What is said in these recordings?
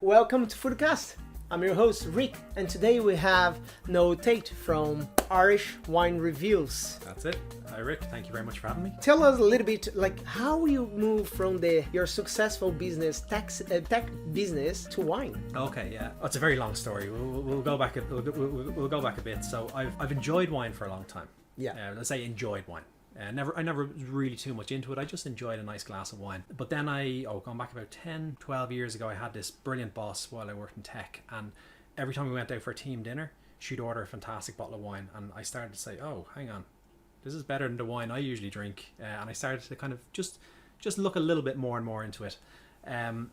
welcome to FoodKast. I'm your host Rick, and today we have Noel from Irish Wine Reviews. That's it. Hi Rick, thank you very much for having me. Tell us a little bit, like how you move from your successful business, tech business, to wine. Okay, yeah, it's a very long story. We'll go back. We'll go back a bit. So I've enjoyed wine for a long time. Yeah. Let's say enjoyed wine. I never was really too much into it. I just enjoyed a nice glass of wine. But then going back about 10, 12 years ago, I had this brilliant boss while I worked in tech. And every time we went out for a team dinner, she'd order a fantastic bottle of wine. And I started to say, oh, hang on, this is better than the wine I usually drink. And I started to kind of just look a little bit more and more into it.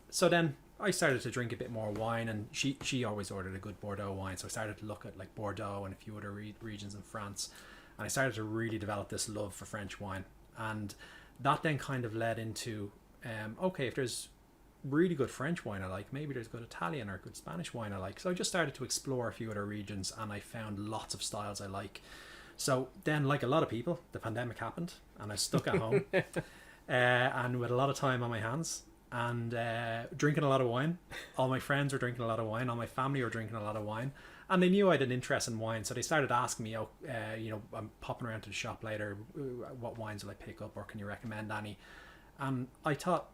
So then I started to drink a bit more wine, and she always ordered a good Bordeaux wine. So I started to look at like Bordeaux and a few other regions in France. And I started to really develop this love for French wine. And that then kind of led into, okay, if there's really good French wine I like, maybe there's good Italian or good Spanish wine I like. So I just started to explore a few other regions, and I found lots of styles I like. So then, like a lot of people, the pandemic happened, and I was stuck at home and with a lot of time on my hands and drinking a lot of wine. All my friends were drinking a lot of wine. All my family were drinking a lot of wine. And they knew I had an interest in wine, so they started asking me, I'm popping around to the shop later, what wines will I pick up, or can you recommend any? And I thought,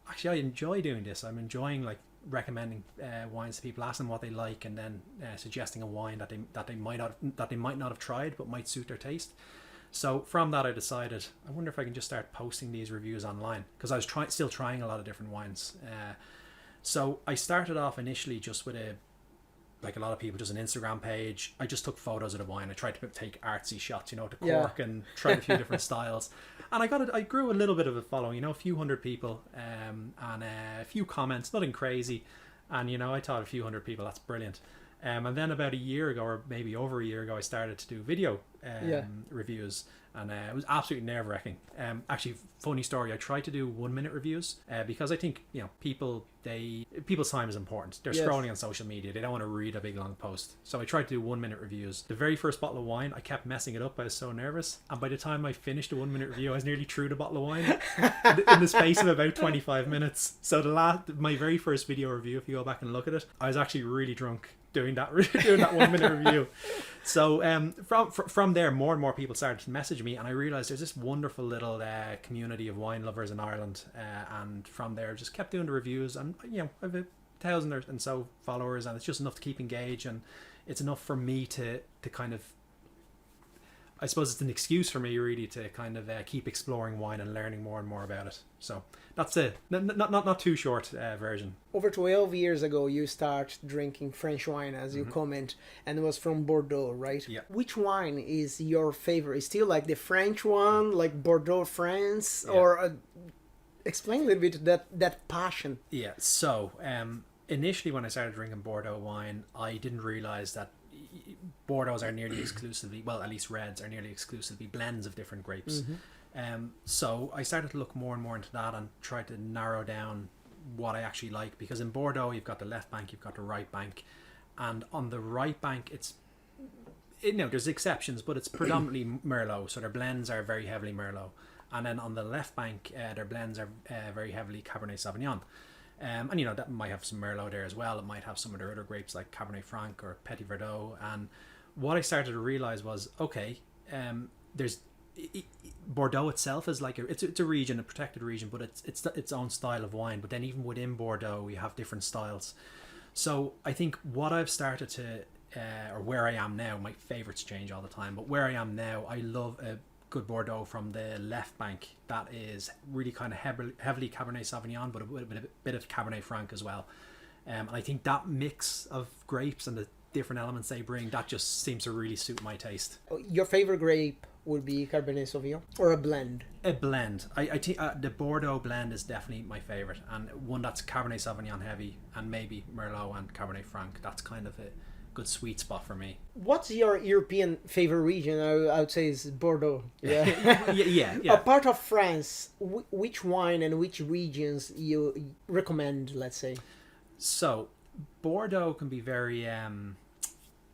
actually, I enjoy doing this. I'm enjoying like recommending wines to people, asking what they like, and then suggesting a wine that they might not have tried but might suit their taste. So from that, I decided, I wonder if I can just start posting these reviews online, because I was still trying a lot of different wines. So I started off initially just with like a lot of people, just an Instagram page. I just took photos of the wine. I tried to take artsy shots, to cork, and tried a few different styles. And I grew a little bit of a following, a few hundred people, and a few comments, nothing crazy. And, I thought a few hundred people, that's brilliant. And then about a year ago, or maybe over a year ago, I started to do video reviews, and it was absolutely nerve-wracking. Actually, funny story, I tried to do 1 minute reviews because I think people's time is important. They're scrolling on social media, they don't want to read a big long post. So I tried to do 1 minute reviews. The very first bottle of wine, I kept messing it up. I was so nervous, and by the time I finished the 1 minute review, I was nearly through the bottle of wine in the space of about 25 minutes. So my very first video review, if you go back and look at it, I was actually really drunk doing that 1 minute review. So from there, more and more people started to message me, and I realized there's this wonderful little community of wine lovers in Ireland, and from there just kept doing the reviews, and I have 1,000 or so followers, and it's just enough to keep engaged, and it's enough for me to kind of, I suppose it's an excuse for me really to kind of keep exploring wine and learning more and more about it. So that's it. Not too short version. Over 12 years ago, you start drinking French wine, as you comment, and it was from Bordeaux, right? Yeah. Which wine is your favorite? Is still like the French one, like Bordeaux, France, or explain a little bit that passion? Yeah. So initially, when I started drinking Bordeaux wine, I didn't realize that Bordeaux are nearly exclusively, well, at least reds are nearly exclusively blends of different grapes. So I started to look more and more into that and try to narrow down what I actually like, because in Bordeaux you've got the left bank, you've got the right bank, and on the right bank there's exceptions, but it's predominantly Merlot, so their blends are very heavily Merlot, and then on the left bank their blends are very heavily Cabernet Sauvignon. And that might have some Merlot there as well. It might have some of their other grapes like Cabernet Franc or Petit Verdot. And what I started to realize was, okay, Bordeaux itself is like it's a region, a protected region, but it's its own style of wine. But then even within Bordeaux, you have different styles. So I think what I've started to, or where I am now, my favorites change all the time, but where I am now, I love a good Bordeaux from the left bank that is really kind of heavily Cabernet Sauvignon, but with a bit of Cabernet Franc as well. And I think that mix of grapes and the different elements they bring, that just seems to really suit my taste. Your favorite grape would be Cabernet Sauvignon, or a blend? A blend. I think the Bordeaux blend is definitely my favorite, and one that's Cabernet Sauvignon heavy, and maybe Merlot and Cabernet Franc. That's kind of a good sweet spot for me. What's your European favorite region? I would say is Bordeaux. Yeah. yeah. Apart of France, which wine and which regions you recommend, let's say? So Bordeaux can be very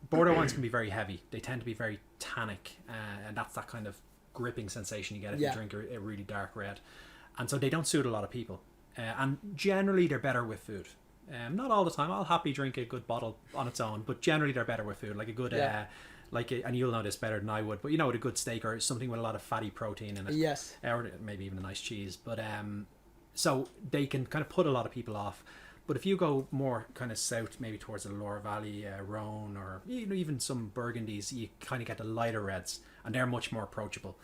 Bordeaux wines can be very heavy. They tend to be very tannic, and that's that kind of gripping sensation you get if you drink a really dark red. And so they don't suit a lot of people. And generally they're better with food. Not all the time. I'll happily drink a good bottle on its own, but generally they're better with food. Like a good, and you'll know this better than I would, but with a good steak or something with a lot of fatty protein in it. Yes. Or maybe even a nice cheese. But so they can kind of put a lot of people off. But if you go more kind of south, maybe towards the Loire Valley, Rhone, or even some Burgundies, you kind of get the lighter reds, and they're much more approachable.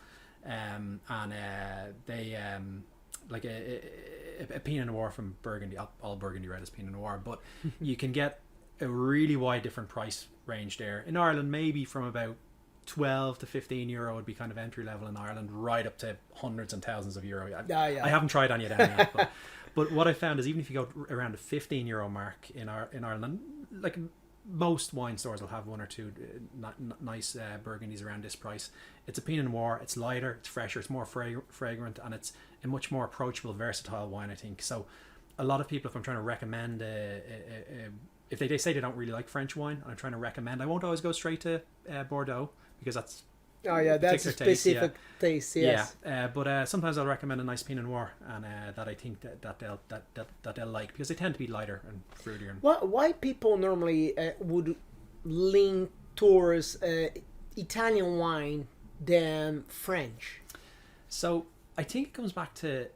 And they like a Pinot Noir from Burgundy. All Burgundy red is Pinot Noir, but you can get a really wide different price range there. In Ireland, maybe from about 12 to 15 euro would be kind of entry level in Ireland, right up to hundreds and thousands of euro. I haven't tried any of them yet, but what I found is even if you go around the 15 euro mark in Ireland, like most wine stores will have one or two nice Burgundies around this price. It's a Pinot Noir, it's lighter, it's fresher, it's more fragrant, and it's a much more approachable, versatile wine, I think. So a lot of people, if I'm trying to recommend if they say they don't really like French wine and I'm trying to recommend, I won't always go straight to Bordeaux, because that's that's a specific taste. Yes. But sometimes I'll recommend a nice Pinot Noir, and that I think that they'll like, because they tend to be lighter and fruitier. Why people normally would lean towards Italian wine than French? So I think it comes back to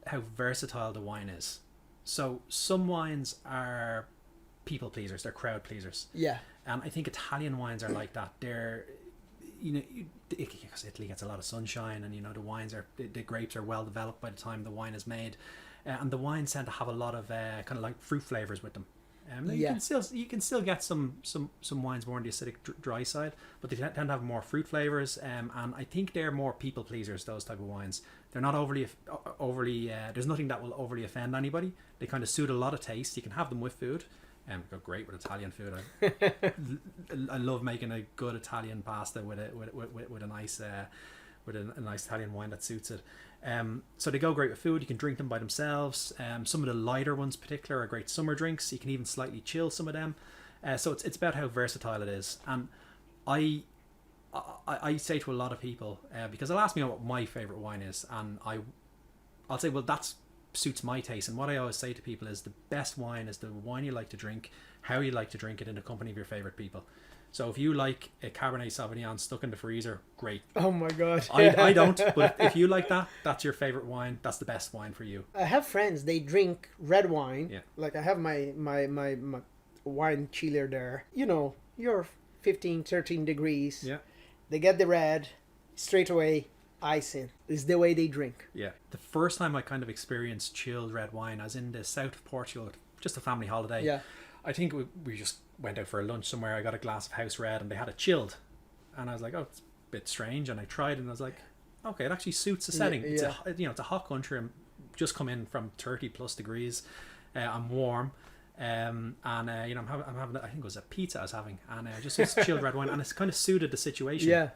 how versatile the wine is. So some wines are people pleasers, they're crowd pleasers. Yeah. And I think Italian wines are like that. They're because Italy gets a lot of sunshine, and the wines the grapes are well developed by the time the wine is made, and the wines tend to have a lot of kind of like fruit flavors with them. You can still get some wines more on the acidic dry side, but they tend to have more fruit flavors, and I think they're more people pleasers, those type of wines. They're not overly there's nothing that will overly offend anybody. They kind of suit a lot of taste. You can have them with food. Go great with Italian food. I love making a good Italian pasta with a nice Italian wine that suits it. So they go great with food. You can drink them by themselves. Some of the lighter ones, particular, are great summer drinks. You can even slightly chill some of them. So it's about how versatile it is. And I say to a lot of people, because they'll ask me what my favorite wine is, and I'll say, well, that's suits my taste. And what I always say to people is the best wine is the wine you like to drink, how you like to drink it, in the company of your favorite people. So if you like a Cabernet Sauvignon stuck in the freezer, great. Oh my god. I don't, but if you like that, that's your favorite wine, that's the best wine for you. I have friends, they drink red wine. Yeah. Like I have my wine chiller there. You're 15, 13 degrees. Yeah. They get the red straight away. Icing is the way they drink. Yeah. The first time I kind of experienced chilled red wine, I was in the south of Portugal, just a family holiday. Yeah. I think we just went out for a lunch somewhere. I got a glass of house red, and they had it chilled, and I was like, oh, it's a bit strange. And I tried it, and I was like, okay, it actually suits the setting. Yeah. It's a hot country. I'm just come in from 30 plus degrees. I'm warm. I'm having I think it was a pizza I was having, and just this chilled red wine, and it's kind of suited the situation. Yeah.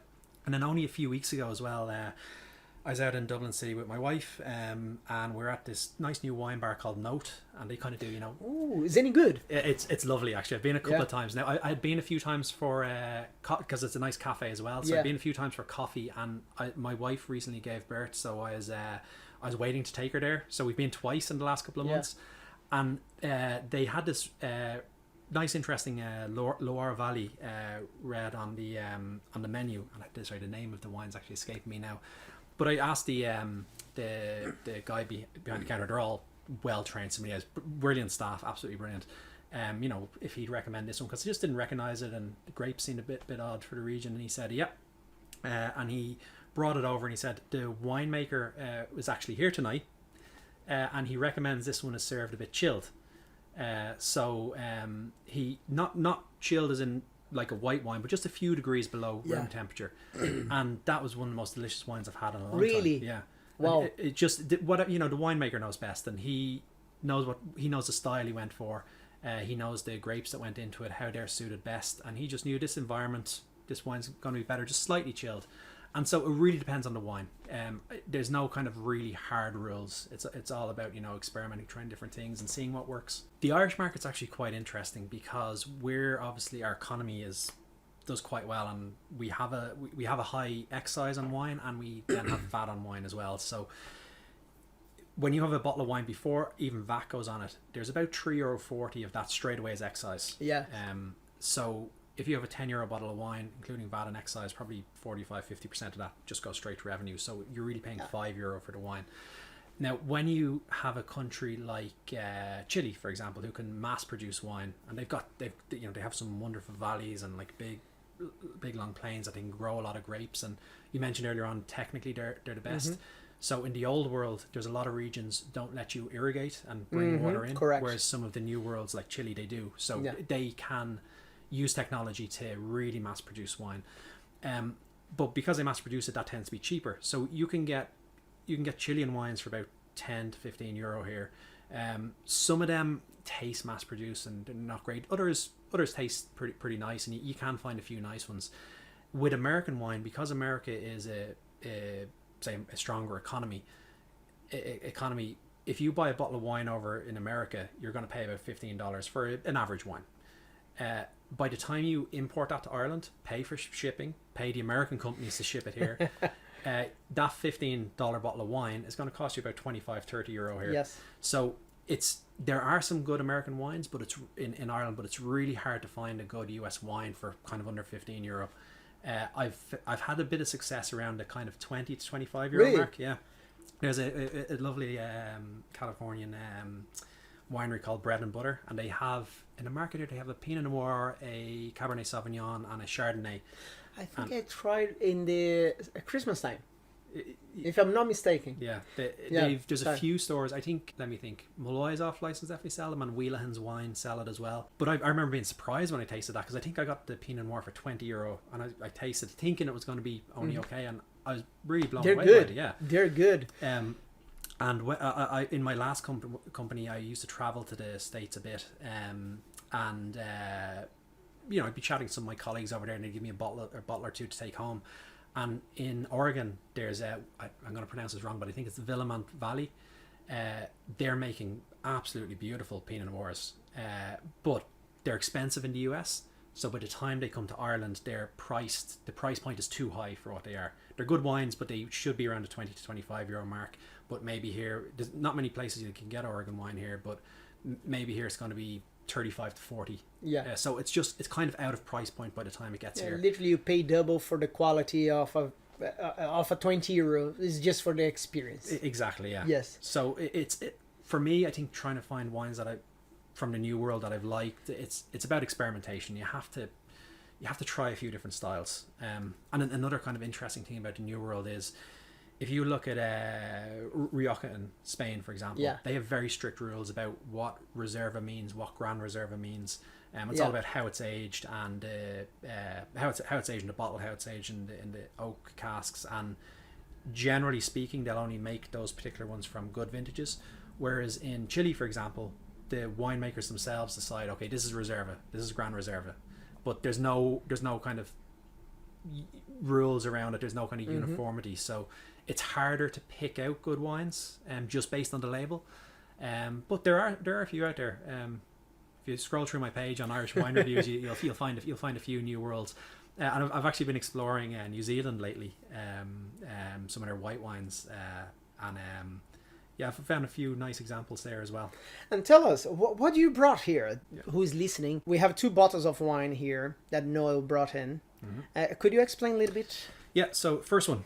And then only a few weeks ago as well, I was out in Dublin City with my wife, and we're at this nice new wine bar called Note, and they kind of do, Ooh, is any good? It's lovely, actually. I've been a couple of times now. I'd been a few times for because it's a nice cafe as well. So I've been a few times for coffee, and my wife recently gave birth, so I was waiting to take her there. So we've been twice in the last couple of months, and they had this nice, interesting Loire Valley red on the menu. And sorry, the name of the wine's actually escaping me now. But I asked the guy behind the counter. They're all well trained. Somebody has brilliant staff, absolutely brilliant. If he'd recommend this one, because I just didn't recognize it, and the grapes seemed a bit odd for the region. And he said, "Yep," and he brought it over, and he said the winemaker was actually here tonight, and he recommends this one is served a bit chilled. So he not chilled as in like a white wine, but just a few degrees below room temperature, and that was one of the most delicious wines I've had in a long time. Really? Yeah. Wow. It just the winemaker knows best, and he knows the style he went for. He knows the grapes that went into it, how they're suited best, and he just knew this environment, this wine's going to be better just slightly chilled. And so it really depends on the wine. There's no kind of really hard rules. It's all about experimenting, trying different things, and seeing what works. The Irish market's actually quite interesting because our economy does quite well, and we have a high excise on wine, and we then have VAT on wine as well. So when you have a bottle of wine before even VAT goes on it, there's about €3.40 of that straight away as excise. Yeah. So if you have a €10 bottle of wine, including VAT and excise, probably 45-50% of that just goes straight to revenue. So you're really paying €5 for the wine. Now, when you have a country like Chile, for example, who can mass produce wine, and they have some wonderful valleys and like big long plains that they can grow a lot of grapes, and you mentioned earlier on, technically they're the best. So in the old world, there's a lot of regions don't let you irrigate and bring water in, correct. whereas some of the new worlds like Chile, they do. So they can use technology to really mass produce wine. But because they mass produce it, that tends to be cheaper. So you can get Chilean wines for about €10 to €15 here. Some of them taste mass produced and they're not great. Others taste pretty nice, and you can find a few nice ones. With American wine, because America is a stronger economy, if you buy a bottle of wine over in America, you're going to pay about $15 for an average wine. By the time you import that to Ireland, pay for shipping, pay the American companies to ship it here, that $15 bottle of wine is going to cost you about €25-30 here. Yes. So there are some good American wines, but it's in Ireland, but it's really hard to find a good US wine for kind of under €15. I've had a bit of success around the kind of €20 to €25 really? mark. Yeah, there's a lovely Californian winery called Bread and Butter, and they have in the market here, they have a Pinot Noir, a Cabernet Sauvignon, and a Chardonnay. I think I tried in the Christmas time, if I'm not mistaken. Yeah, there's a few stores. I think, let me think, Malloy's off license definitely sell them, and Wheelahan's Wine sell it as well. But I remember being surprised when I tasted that, because I think I got the Pinot Noir for €20, and I tasted thinking it was going to be only okay, and I was really blown away by it. Yeah, they're good. And I in my last company, I used to travel to the States a bit, and I'd be chatting to some of my colleagues over there, and they'd give me a bottle or two to take home. And in Oregon, there's I'm going to pronounce this wrong, but I think it's the Willamette Valley. They're making absolutely beautiful Pinot Noirs, but they're expensive in the US. So by the time they come to Ireland, the price point is too high for what they are. They're good wines, but they should be around the €20 to €25 mark. But maybe here, there's not many places you can get Oregon wine here, but maybe here it's going to be 35 to 40. Yeah. So it's kind of out of price point by the time it gets here. Literally, you pay double for the quality of a €20. It's just for the experience. Exactly. Yeah. Yes. So it's for me, I think trying to find wines from the New World that I've liked, it's about experimentation. You have to try a few different styles. And another kind of interesting thing about the New World is, if you look at Rioja in Spain, for example, they have very strict rules about what Reserva means, what Gran Reserva means. It's all about how it's aged, and how it's aged in the bottle, how it's aged in the oak casks, and generally speaking, they'll only make those particular ones from good vintages. Whereas in Chile, for example, the winemakers themselves decide, okay, this is Reserva, this is Gran Reserva, but there's no kind of rules around it. There's no kind of uniformity, so it's harder to pick out good wines just based on the label. But there are a few out there. If you scroll through my page on Irish wine reviews, you'll find a few New Worlds. And I've actually been exploring New Zealand lately, some of their white wines, and I've found a few nice examples there as well. And tell us, what you brought here? Yeah. Who is listening? We have 2 bottles of wine here that Noel brought in. Could you explain a little bit? Yeah, so first one.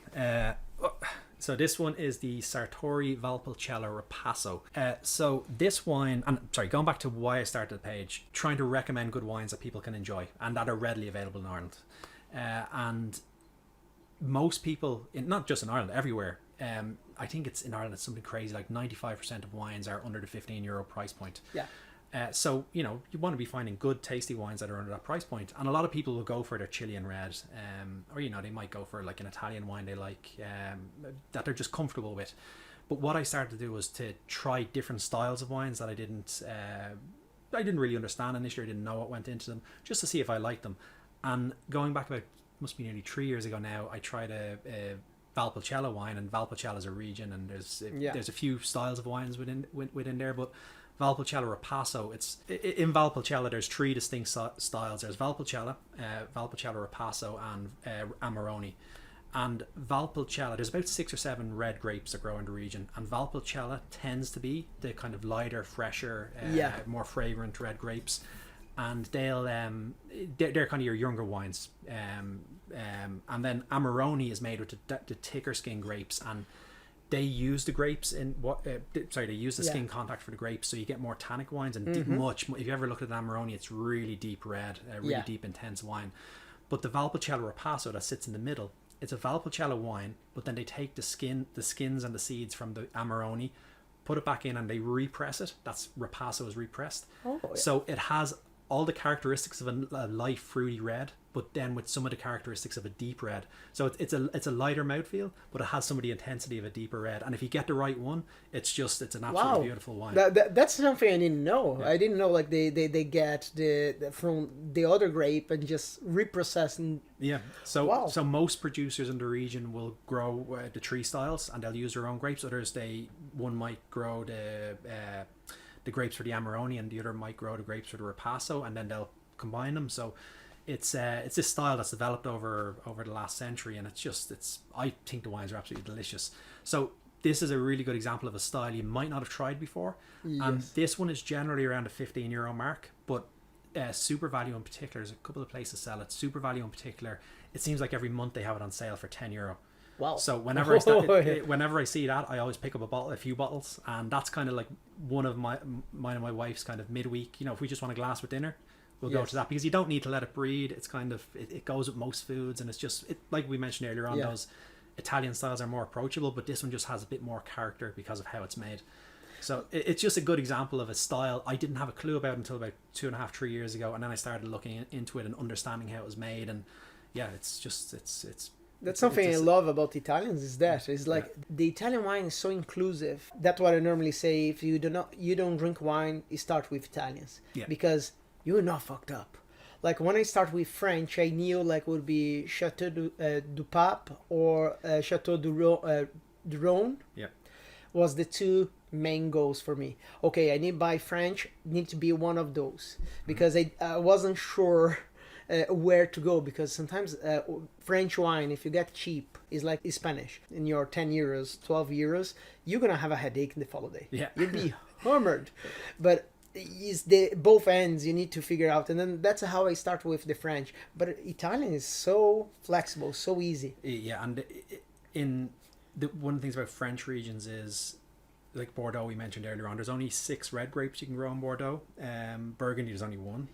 So this one is the Sartori Valpolicella Ripasso. So this wine, and sorry, going back to why I started the page, trying to recommend good wines that people can enjoy and that are readily available in Ireland. And most people, not just in Ireland, everywhere, I think it's in Ireland, it's something crazy, like 95% of wines are under the €15 price point. Yeah. So, you want to be finding good, tasty wines that are under that price point. And a lot of people will go for their Chilean red, or, they might go for like an Italian wine they like, that they're just comfortable with. But what I started to do was to try different styles of wines that I didn't really understand initially. I didn't know what went into them, just to see if I liked them. And going back must be nearly 3 years ago now, I tried a Valpolicella wine, and Valpolicella is a region, and there's a few styles of wines within there, but Valpolicella Ripasso, in Valpolicella there's 3 distinct styles. There's Valpolicella, Valpolicella Ripasso, and Amarone. And Valpolicella, there's about 6 or 7 red grapes that grow in the region, and Valpolicella tends to be the kind of lighter, fresher, more fragrant red grapes, and they're kind of your younger wines. And then Amarone is made with the thicker skin grapes, and they use the grapes in they use the skin contact for the grapes, so you get more tannic wines and if you ever look at an Amarone, it's really deep red, really deep, intense wine. But the Valpolicella Ripasso that sits in the middle, it's a Valpolicella wine, but then they take the skins and the seeds from the Amarone, put it back in, and they repress it. That's Ripasso is repressed. So it has all the characteristics of a light fruity red, but then with some of the characteristics of a deep red. So it's a lighter mouthfeel, but it has some of the intensity of a deeper red. And if you get the right one, it's an absolutely beautiful wine. That's something I didn't know. I didn't know like they get the from the other grape and just reprocess and So most producers in the region will grow the tree styles, and they'll use their own grapes. Others one might grow the grapes for the Amarone, and the other might grow the grapes for the Ripasso, and then they'll combine them. So it's this style that's developed over the last century, and I think the wines are absolutely delicious. So this is a really good example of a style you might not have tried before. And this one is generally around the €15 mark, but Super Value in particular, there's a couple of places sell it. Super Value in particular, it seems like every month they have it on sale for €10. Wow. So whenever I see that, I always pick up a few bottles, and that's kind of like one of mine and my wife's kind of midweek, if we just want a glass with dinner, we'll go to that, because you don't need to let it breed. It's kind of it goes with most foods, and it's just like we mentioned earlier on, those Italian styles are more approachable, but this one just has a bit more character because of how it's made. So it's just a good example of a style I didn't have a clue about until about 2.5-3 years ago, and then I started looking into it and understanding how it was made. And it's that's something I love about Italians, is that it's like the Italian wine is so inclusive. That's what I normally say. If you don't drink wine, you start with Italians, because you're not fucked up. Like when I start with French, I knew like would be Chateau du Pape or Chateau du Rhône. Was the two main goals for me. Okay, I need to buy French. Need to be one of those, because I wasn't sure where to go, because sometimes French wine, if you get cheap, is like Spanish. In your €10, €12, you're gonna have a headache in the follow day. You'll be hammered. But it's both ends you need to figure out, and then that's how I start with the French. But Italian is so flexible, so easy. And one of the things about French regions is, like Bordeaux we mentioned earlier on, there's only 6 red grapes you can grow in Bordeaux. Burgundy, there's only 1.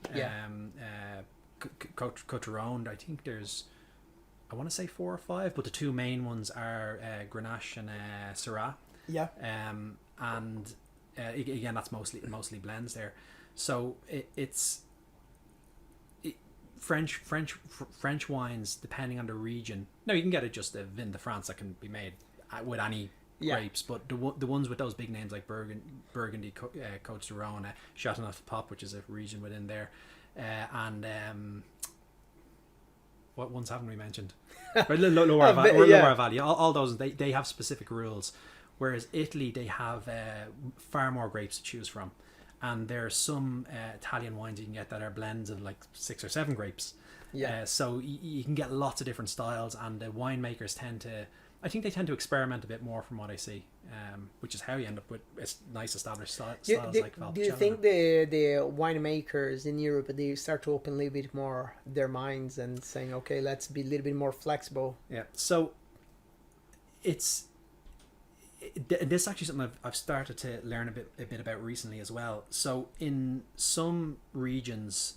Côte-Rhône, I think there's, I want to say 4 or 5, but the 2 main ones are Grenache and Syrah. And again, that's mostly blends there. So French wines, depending on the region. Now you can get just a Vin de France that can be made with any grapes, but the ones with those big names like Burgundy, Côte-Rhône, Châteauneuf-du-Pape, which is a region within there. And what ones haven't we mentioned? Loire Valley. All those, they have specific rules, whereas Italy, they have far more grapes to choose from, and there are some Italian wines you can get that are blends of like 6 or 7 grapes. So you can get lots of different styles, and the winemakers tend to experiment a bit more, from what I see, which is how you end up with nice established styles like Valpolicella. Do you think the winemakers in Europe, they start to open a little bit more their minds and saying, okay, let's be a little bit more flexible? So this is actually something I've started to learn a bit about recently as well. So in some regions,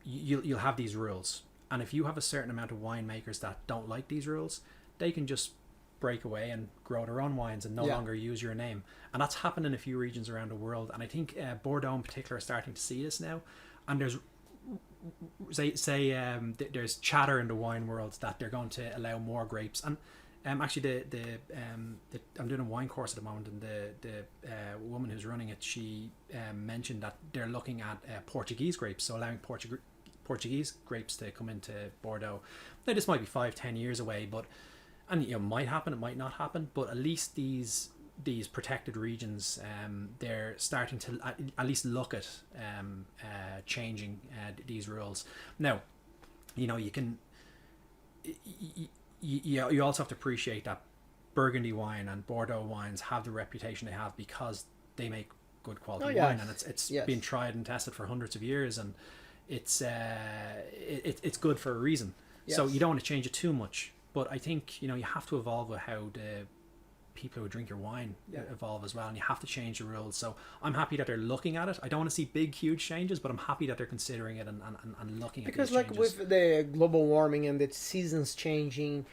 you'll have these rules. And if you have a certain amount of winemakers that don't like these rules, they can just break away and grow their own wines and no longer use your name. And that's happened in a few regions around the world. And I think Bordeaux in particular are starting to see this now. And there's there's chatter in the wine world that they're going to allow more grapes. And actually, I'm doing a wine course at the moment, and the woman who's running it, she mentioned that they're looking at Portuguese grapes, so allowing Portuguese grapes to come into Bordeaux. Now this might be 5-10 years away, and might happen, it might not happen, but at least these protected regions, they're starting to at least look at changing these rules. Now, you can you also have to appreciate that Burgundy wine and Bordeaux wines have the reputation they have because they make good quality wine, and it's been tried and tested for hundreds of years, and it's good for a reason. So you don't want to change it too much, but I think you have to evolve with how the people who drink your wine evolve as well, and you have to change the rules. So I'm happy that they're looking at it. I don't want to see big huge changes, but I'm happy that they're considering it and looking at it. Because like with the global warming and the seasons changing,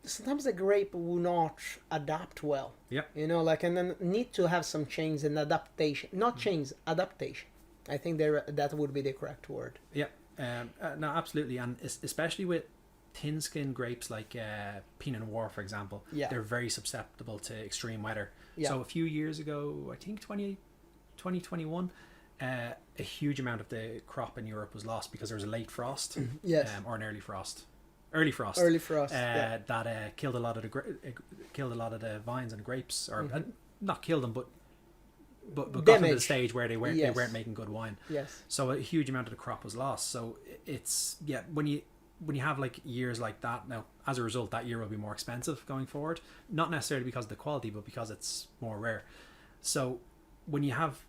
sometimes the grape will not adapt well. Yeah. And then need to have some change and adaptation. Not change, adaptation. I think that would be the correct word. Yeah. No, absolutely. And especially with thin-skinned grapes like Pinot Noir, for example, they're very susceptible to extreme weather. So a few years ago, I think 2021, a huge amount of the crop in Europe was lost because there was a late frost, or an early frost. That killed a lot of the vines and grapes, or not killed them, but got them to the stage where they weren't making good wine. Yes. So a huge amount of the crop was lost. So it's when you have like years like that, now as a result that year will be more expensive going forward, not necessarily because of the quality but because it's more rare. So when you have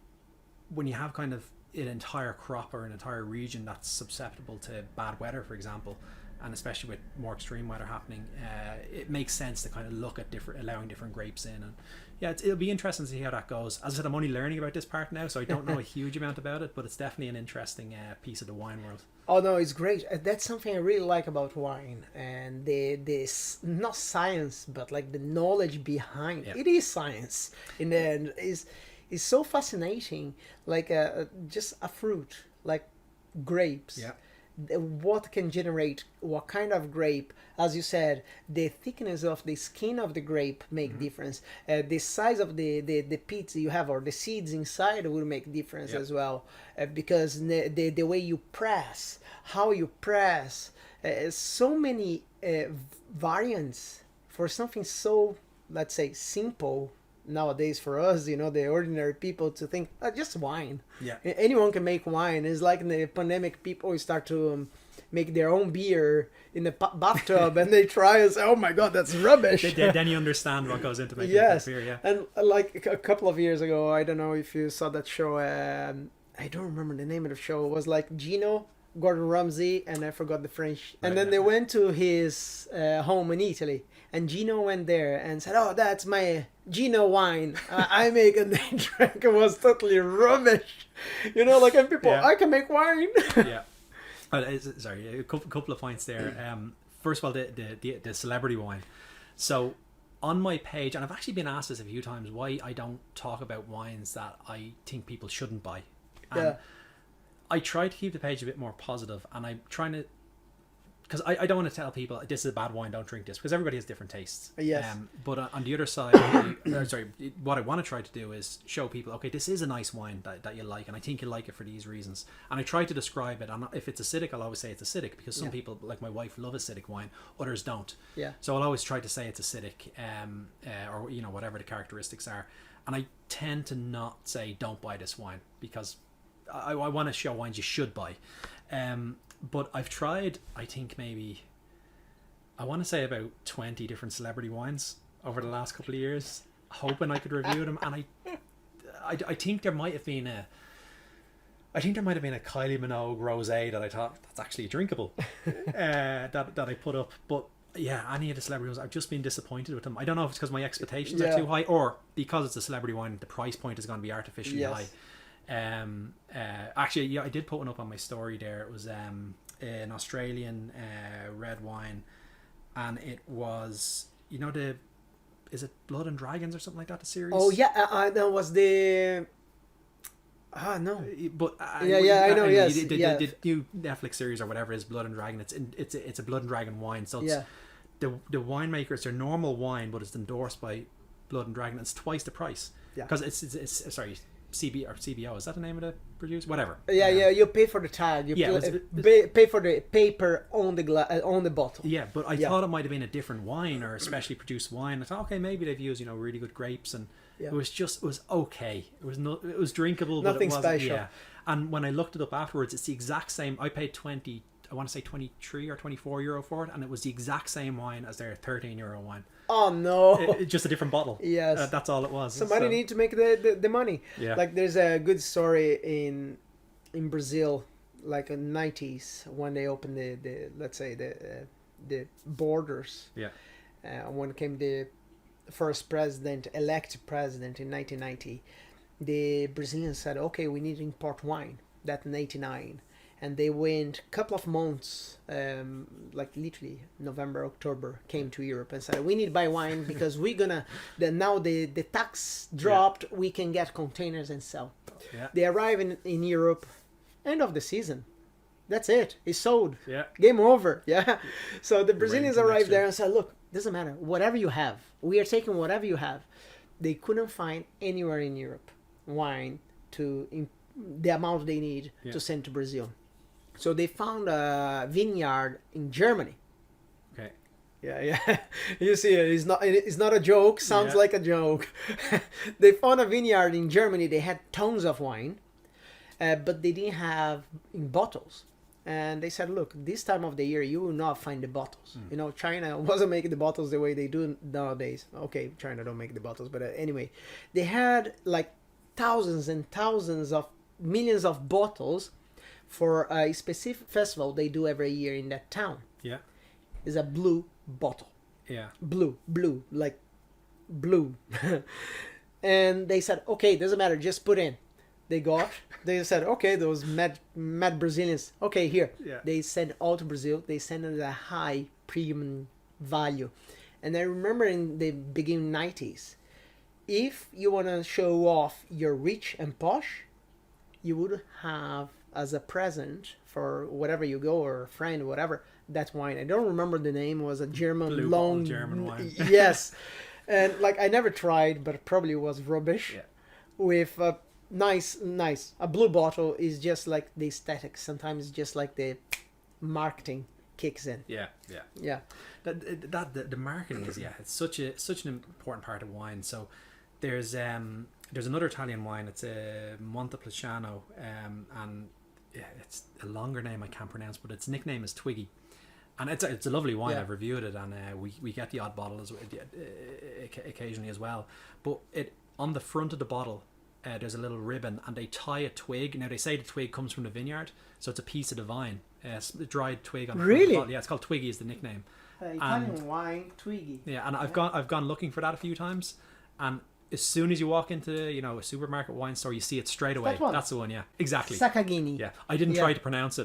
kind of an entire crop or an entire region that's susceptible to bad weather, for example, and especially with more extreme weather happening, it makes sense to kind of look at allowing different grapes in. And it'll be interesting to see how that goes. As I said, I'm only learning about this part now, so I don't know a huge amount about it, but it's definitely an interesting piece of the wine world. Oh no, it's great. That's something I really like about wine, and this not science, but like the knowledge behind it is science. In the end, is so fascinating. Like just a fruit, like grapes. Yeah. What can generate what kind of grape, as you said, the thickness of the skin of the grape make difference, the size of the pits you have or the seeds inside will make difference as well, because the way you press, how you press, so many variants for something so, let's say, simple nowadays for us, the ordinary people, to think just wine. Anyone can make wine. It's like in the pandemic, people start to make their own beer in the bathtub and they try and say, oh my god, that's rubbish. Then you understand what goes into making beer. And like a couple of years ago, I don't know if you saw that show, I don't remember the name of the show. It was like Gino, Gordon Ramsay, and I forgot the French. And then they went to his home in Italy, and Gino went there and said, oh, that's my Gino wine I make, and they drank. It was totally rubbish. And people, I can make wine. Sorry, a couple of points there. First of all, the celebrity wine. So on my page, and I've actually been asked this a few times, why I don't talk about wines that I think people shouldn't buy. And I try to keep the page a bit more positive, and I'm trying to, because I don't want to tell people this is a bad wine, don't drink this, because everybody has different tastes. But on the other side, what I want to try to do is show people, okay, this is a nice wine that you like, and I think you like it for these reasons. And I try to describe it. And if it's acidic, I'll always say it's acidic, because some people, like my wife, love acidic wine, others don't. So I'll always try to say it's acidic, or whatever the characteristics are. And I tend to not say don't buy this wine, because I want to show wines you should buy. But I've tried, I think maybe, I want to say about 20 different celebrity wines over the last couple of years, hoping I could review them. And I think there might have been a Kylie Minogue rosé that I thought that's actually drinkable, that I put up. But yeah, any of the celebrity ones, I've just been disappointed with them. I don't know if it's because my expectations are too high, or because it's a celebrity wine, the price point is going to be artificially high. Actually, I did put one up on my story there. It was an Australian red wine, and it was, is it Blood and Dragons or something like that, the series? Oh yeah, that was the no, but I know. Yes, the new Netflix series or whatever is Blood and Dragon. It's a Blood and Dragon wine. So it's the winemakers, their normal wine, but it's endorsed by Blood and Dragon. It's twice the price because it's sorry. CBO, is that the name of the producer? Whatever. You pay for the tag. You pay for the paper on the bottle. Yeah, but I thought it might have been a different wine or a specially produced wine. I thought, okay, maybe they've used really good grapes, and it was okay. It was drinkable, nothing but it wasn't special. And when I looked it up afterwards, it's the exact same. I paid I want to say 23 or 24 euro for it, and it was the exact same wine as their 13 euro wine. Oh no! Just a different bottle. Yes, that's all it was. Somebody need to make the money. Yeah. Like there's a good story in Brazil, like in '90s when they opened the let's say the borders. Yeah. When came the first elect president in 1990, the Brazilians said, okay, we need to import wine. That in '89. And they went a couple of months, like literally November, October, came to Europe and said, we need to buy wine because we're gonna, now the tax dropped, we can get containers and sell. Yeah. They arrive in Europe, end of the season. That's it. It's sold. Yeah. Game over. Yeah. So the Brazilians arrived there and said, look, doesn't matter. Whatever you have. We are taking whatever you have. They couldn't find anywhere in Europe wine to the amount they need to send to Brazil. So they found a vineyard in Germany. Okay. Yeah. You see, it's not a joke. Sounds like a joke. They found a vineyard in Germany. They had tons of wine, but they didn't have in bottles. And they said, look, this time of the year, you will not find the bottles. You know, China wasn't making the bottles the way they do nowadays. Okay, China don't make the bottles, but anyway, they had like thousands and thousands of millions of bottles for a specific festival they do every year in that town. Yeah. It's a blue bottle. Yeah. Blue, like blue. And they said, okay, doesn't matter, just put in. They said, okay, those mad Brazilians, okay, here. Yeah. They sent all to Brazil. They sent it at a high premium value. And I remember in the beginning 90s, if you want to show off you're rich and posh, you would have as a present for whatever you go, or a friend, whatever, that wine. I don't remember the name. It was a German Blue long German wine. Yes. And like I never tried, but probably was rubbish. Yeah. With a nice. A blue bottle is just like the aesthetics. Sometimes just like the marketing kicks in. Yeah. The marketing is it's such an important part of wine. So there's another Italian wine. It's a Montepulciano, and it's a longer name I can't pronounce, but its nickname is Twiggy, and it's a lovely wine. I've reviewed it, and we get the odd bottle occasionally as well. But on the front of the bottle, there's a little ribbon, and they tie a twig. Now they say the twig comes from the vineyard, so it's a piece of the vine, a dried twig on the front of the bottle. Yeah, it's called Twiggy is the nickname. Italian wine, Twiggy. Yeah, and I've gone looking for that a few times, and as soon as you walk into a supermarket wine store, you see it straight away. That's the one, yeah, exactly. Sacchagini. Yeah, I didn't try to pronounce it.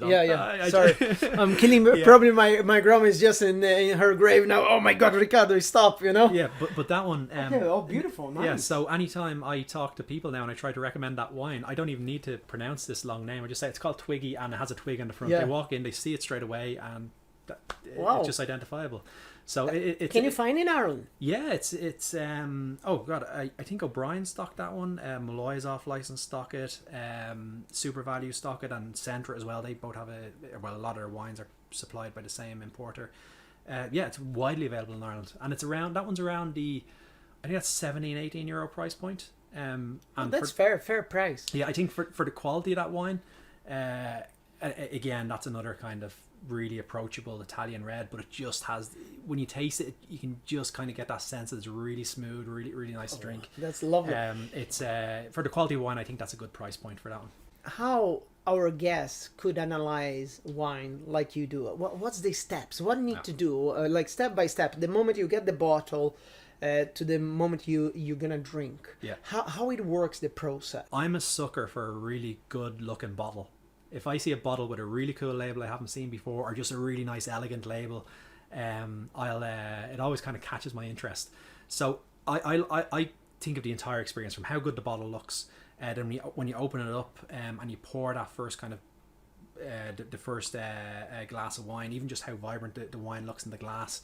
Sorry, I'm killing. Probably my grandma is just in her grave now. Oh my God, Ricardo, stop! Yeah, but that one. Beautiful, nice. Yeah, so anytime I talk to people now and I try to recommend that wine, I don't even need to pronounce this long name. I just say it's called Twiggy and it has a twig on the front. They walk in, they see it straight away, and it's just identifiable. So can you find in Ireland? Yeah, it's oh god, I think O'Brien stocked that one. Malloy's off license stock it. Super Value stock it, and Centra as well. They both have a lot of their wines are supplied by the same importer. It's widely available in Ireland, and it's around the I think that's 17-18 euro price point. And that's fair price. Yeah, I think for the quality of that wine, again, that's another kind of really approachable Italian red, but it just has, when you taste it, you can just kind of get that sense that it's really smooth, really nice to drink. That's lovely. It's for the quality of wine, I think that's a good price point for that one. How our guests could analyze wine like you do? What's the steps? What need to do? Like step by step, the moment you get the bottle to the moment you're gonna drink. Yeah. How it works, the process. I'm a sucker for a really good looking bottle. If I see a bottle with a really cool label I haven't seen before, or just a really nice elegant label, it always kind of catches my interest. So I think of the entire experience, from how good the bottle looks, then when you open it up and you pour that first kind of the first glass of wine, even just how vibrant the wine looks in the glass,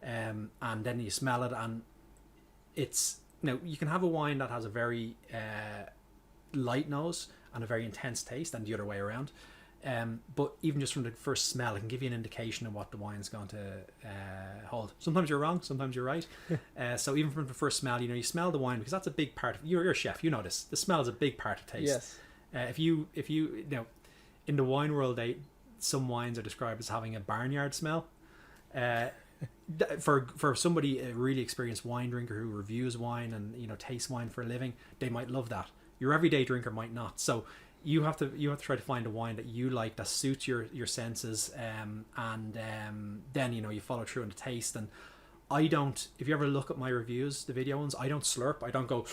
and then you smell it, and it's, you can have a wine that has a very light nose and a very intense taste, and the other way around. But even just from the first smell, it can give you an indication of what the wine's going to hold. Sometimes you're wrong, sometimes you're right. So even from the first smell, you smell the wine, because that's a big part of, you're a chef, you know this. The smell is a big part of taste. Yes. If you in the wine world, some wines are described as having a barnyard smell. For somebody, a really experienced wine drinker who reviews wine and, you know, tastes wine for a living, they might love that. Your everyday drinker might not. So you have to try to find a wine that you like, that suits your senses, and then, you know, you follow through on the taste. And I don't, if you ever look at my reviews, the video ones, I don't slurp. I don't go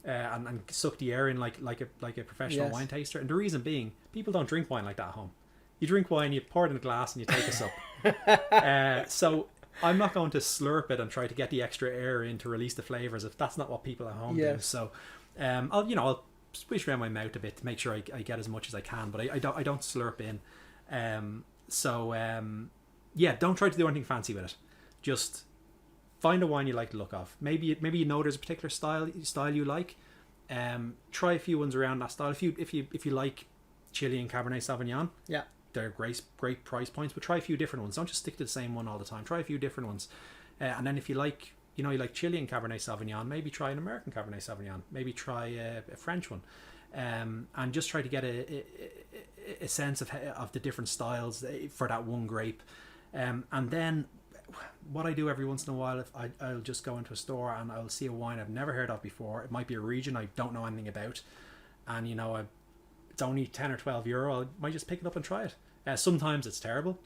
and suck the air in like a professional wine taster. And the reason being, people don't drink wine like that at home. You drink wine, you pour it in a glass, and you take a sup. So I'm not going to slurp it and try to get the extra air in to release the flavors if that's not what people at home do. So I'll swish around my mouth a bit to make sure I get as much as I can, but I don't slurp in. Don't try to do anything fancy with it. Just find a wine you like the look of. Maybe you know there's a particular style you like. Try a few ones around that style. If you like Chilean Cabernet Sauvignon, they're great price points, but try a few different ones. Don't just stick to the same one all the time. Try a few different ones, and then if you like, you like Chilean Cabernet Sauvignon, maybe try an American Cabernet Sauvignon. Maybe try a French one, and just try to get a sense of the different styles for that one grape, and then what I do every once in a while, if I'll just go into a store and I'll see a wine I've never heard of before. It might be a region I don't know anything about, and it's only 10 or 12 euro. I might just pick it up and try it. Sometimes it's terrible.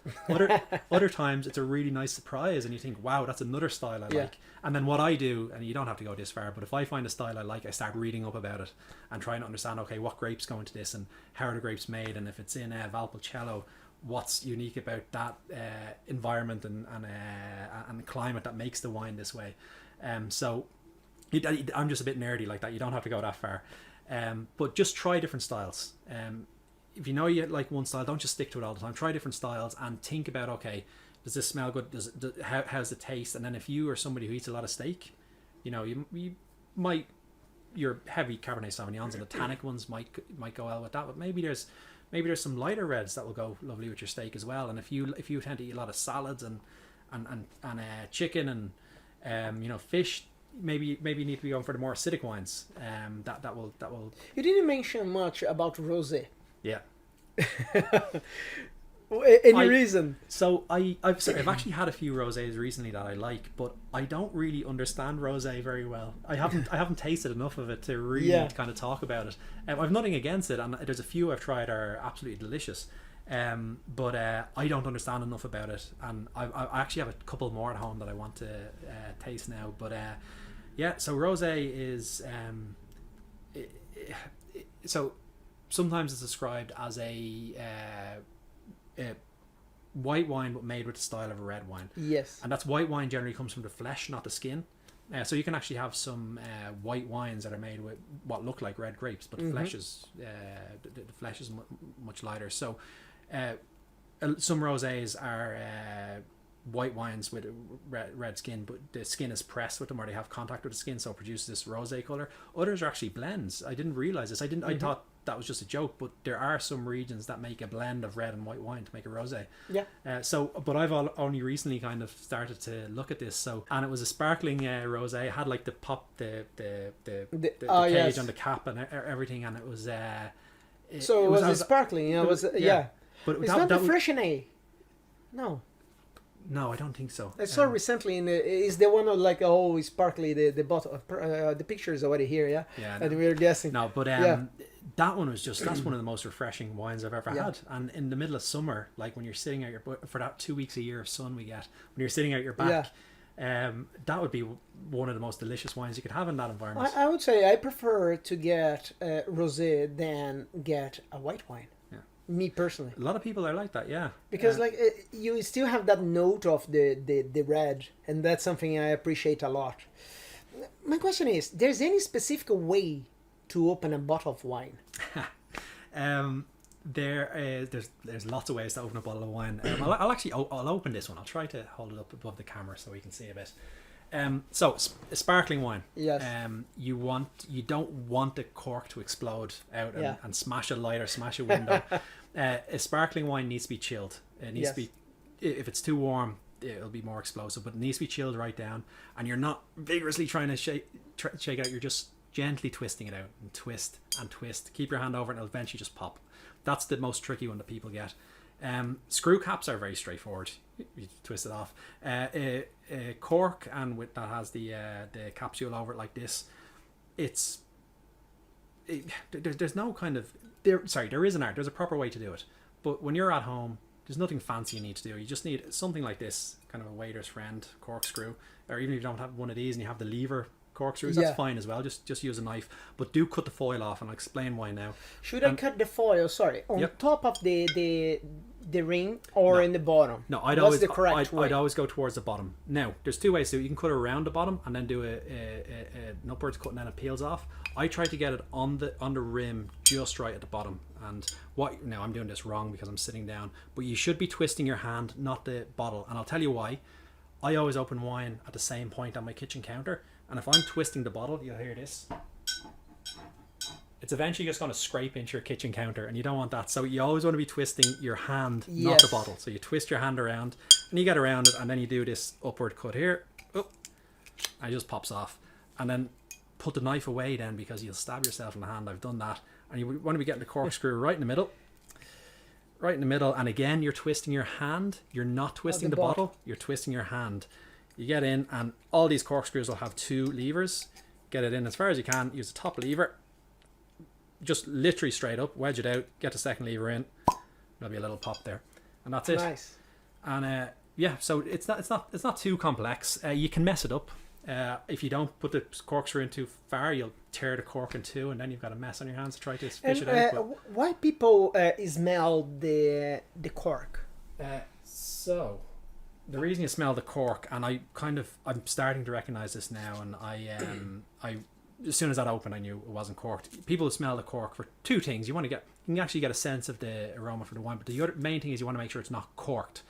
Other times it's a really nice surprise, and you think, wow, that's another style I like. And then what I do, and you don't have to go this far, but if I find a style I like, I start reading up about it and trying to understand, okay, what grapes go into this, and how are the grapes made, and if it's in Valpolicella, what's unique about that environment and climate that makes the wine this way. So I'm just a bit nerdy like that. You don't have to go that far. But just try different styles. If you know you like one style, don't just stick to it all the time. Try different styles and think about, okay, does this smell good? How's the taste? And then if you are somebody who eats a lot of steak, you might, your heavy Cabernet Sauvignons and the tannic ones might go well with that. But maybe there's some lighter reds that will go lovely with your steak as well. And if you tend to eat a lot of salads and chicken and fish, maybe you need to be going for the more acidic wines. That will. You didn't mention much about rosé. Yeah. Any reason? So I've actually had a few rosés recently that I like, but I don't really understand rosé very well. I haven't tasted enough of it to really kind of talk about it. I've nothing against it, and there's a few I've tried are absolutely delicious. But I don't understand enough about it, and I actually have a couple more at home that I want to taste now. But so rosé is so sometimes it's described as a white wine but made with the style of a red wine. Yes. And that's white wine generally comes from the flesh, not the skin. So you can actually have some white wines that are made with what look like red grapes, but the flesh is the flesh is much lighter. So some rosés are white wines with red skin, but the skin is pressed with them, or they have contact with the skin, so it produces this rosé color. Others are actually blends. I didn't realize this. I thought that was just a joke, but there are some regions that make a blend of red and white wine to make a rosé. But I've only recently kind of started to look at this. And it was a sparkling rosé. It had like the cage on the cap and everything, and it was it was sparkling. But it's not the Freixenet. No, I don't think so. I saw recently is the one of like sparkly the bottle. The picture is already here. Yeah. And we were guessing. No, but that one was that's one of the most refreshing wines I've ever had. And in the middle of summer, like when you're sitting out for that 2 weeks a year of sun we get, when you're sitting out your back, that would be one of the most delicious wines you could have in that environment. I would say I prefer to get rosé than get a white wine. Me personally, a lot of people are like that, because you still have that note of the red, and that's something I appreciate a lot. My question is, there's any specific way to open a bottle of wine? There's lots of ways to open a bottle of wine. I'll open this one. I'll try to hold it up above the camera so we can see a bit. So sparkling wine. Yes. You don't want the cork to explode out and smash a light or smash a window. A sparkling wine needs to be chilled. It needs to be. If it's too warm, it'll be more explosive. But it needs to be chilled right down, and you're not vigorously trying to shake it out. You're just gently twisting it out and twist and twist. Keep your hand over it, and it'll eventually just pop. That's the most tricky one that people get. Screw caps are very straightforward. You twist it off. A cork, and that has the capsule over it like this. There's no kind of there is an art. There's a proper way to do it. But when you're at home, there's nothing fancy you need to do. You just need something like this, kind of a waiter's friend corkscrew, or even if you don't have one of these and you have the lever corkscrews, that's fine as well. Just use a knife, but do cut the foil off, and I'll explain why now. Should I cut the foil? Sorry, on top of the ring, or in the bottom? No, I'd always go towards the bottom. Now, there's two ways to do it. You can cut it around the bottom and then do an upwards cut, and then it peels off. I try to get it on the rim, just right at the bottom. And now I'm doing this wrong because I'm sitting down, but you should be twisting your hand, not the bottle. And I'll tell you why. I always open wine at the same point on my kitchen counter, and if I'm twisting the bottle, you'll hear this. It's eventually just going to scrape into your kitchen counter, and you don't want that. So you always want to be twisting your hand, not the bottle. So you twist your hand around, and you get around it, and then you do this upward cut here. Oh, and it just pops off. And then put the knife away then, because you'll stab yourself in the hand. I've done that. And you want to be getting the corkscrew right in the middle. Right in the middle. And again, you're twisting your hand. You're not twisting the bottle. You're twisting your hand. You get in, and all these corkscrews will have two levers. Get it in as far as you can. Use the top lever. Just literally straight up. Wedge it out. Get the second lever in. There'll be a little pop there. And that's it. Nice. And so it's not too complex. You can mess it up. If you don't put the corkscrew in too far, you'll tear the cork in two, and then you've got a mess on your hands to try to fish it out. Why people smell the cork? So the reason you smell the cork, and I'm starting to recognize this now, and I as soon as that opened, I knew it wasn't corked. People smell the cork for two things. You can actually get a sense of the aroma for the wine, but the other main thing is you want to make sure it's not corked.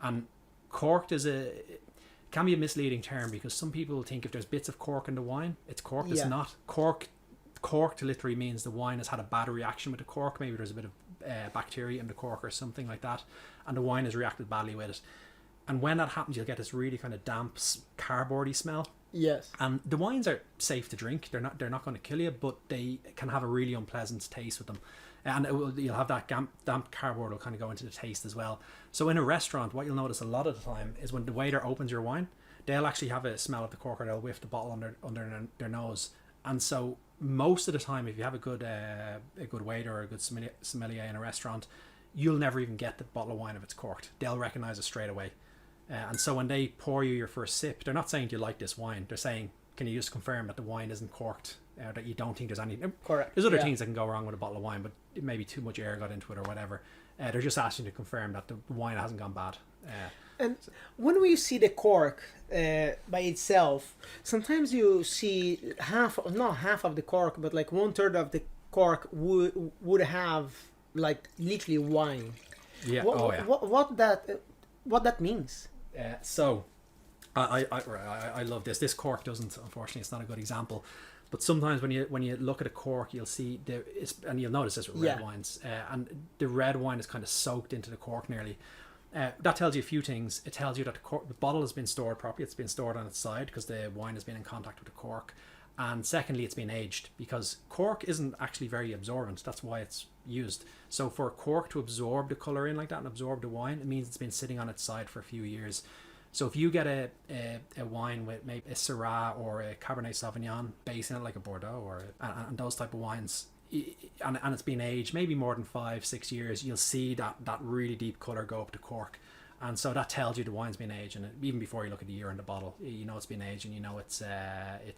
And corked can be a misleading term, because some people think if there's bits of cork in the wine, it's corked. It's not. Corked literally means the wine has had a bad reaction with the cork. Maybe there's a bit of bacteria in the cork or something like that, and the wine has reacted badly with it. And when that happens, you'll get this really kind of damp, cardboardy smell. Yes. And the wines are safe to drink. They're not going to kill you, but they can have a really unpleasant taste with them. And you'll have that damp cardboard will kind of go into the taste as well. So in a restaurant, what you'll notice a lot of the time is when the waiter opens your wine, they'll actually have a smell of the cork, or they'll whiff the bottle under their nose. And so most of the time, if you have a good waiter or a good sommelier in a restaurant, you'll never even get the bottle of wine if it's corked. They'll recognize it straight away. And so when they pour you your first sip, they're not saying, do you like this wine? They're saying, can you just confirm that the wine isn't corked? That you don't think there's any... Correct. There's other things that can go wrong with a bottle of wine, but maybe too much air got into it or whatever. They're just asking to confirm that the wine hasn't gone bad. And when we see the cork by itself, sometimes you see not half of the cork, but like 1/3 of the cork would have like literally wine. Yeah. What that means? So I love this. This cork doesn't, unfortunately, it's not a good example. But sometimes when you look at a cork, you'll see and you'll notice this with red wines, and the red wine is kind of soaked into the cork nearly. That tells you a few things. It tells you that the bottle has been stored properly. It's been stored on its side because the wine has been in contact with the cork. And secondly, it's been aged, because cork isn't actually very absorbent. That's why it's used. So for cork to absorb the colour in like that and absorb the wine, it means it's been sitting on its side for a few years. So if you get a wine with maybe a Syrah or a Cabernet Sauvignon base in it, like a Bordeaux and those type of wines, and it's been aged maybe more than 5-6 years, you'll see that really deep colour go up the cork. And so that tells you the wine's been aged, and even before you look at the year in the bottle, you know it's been aged, and you know it's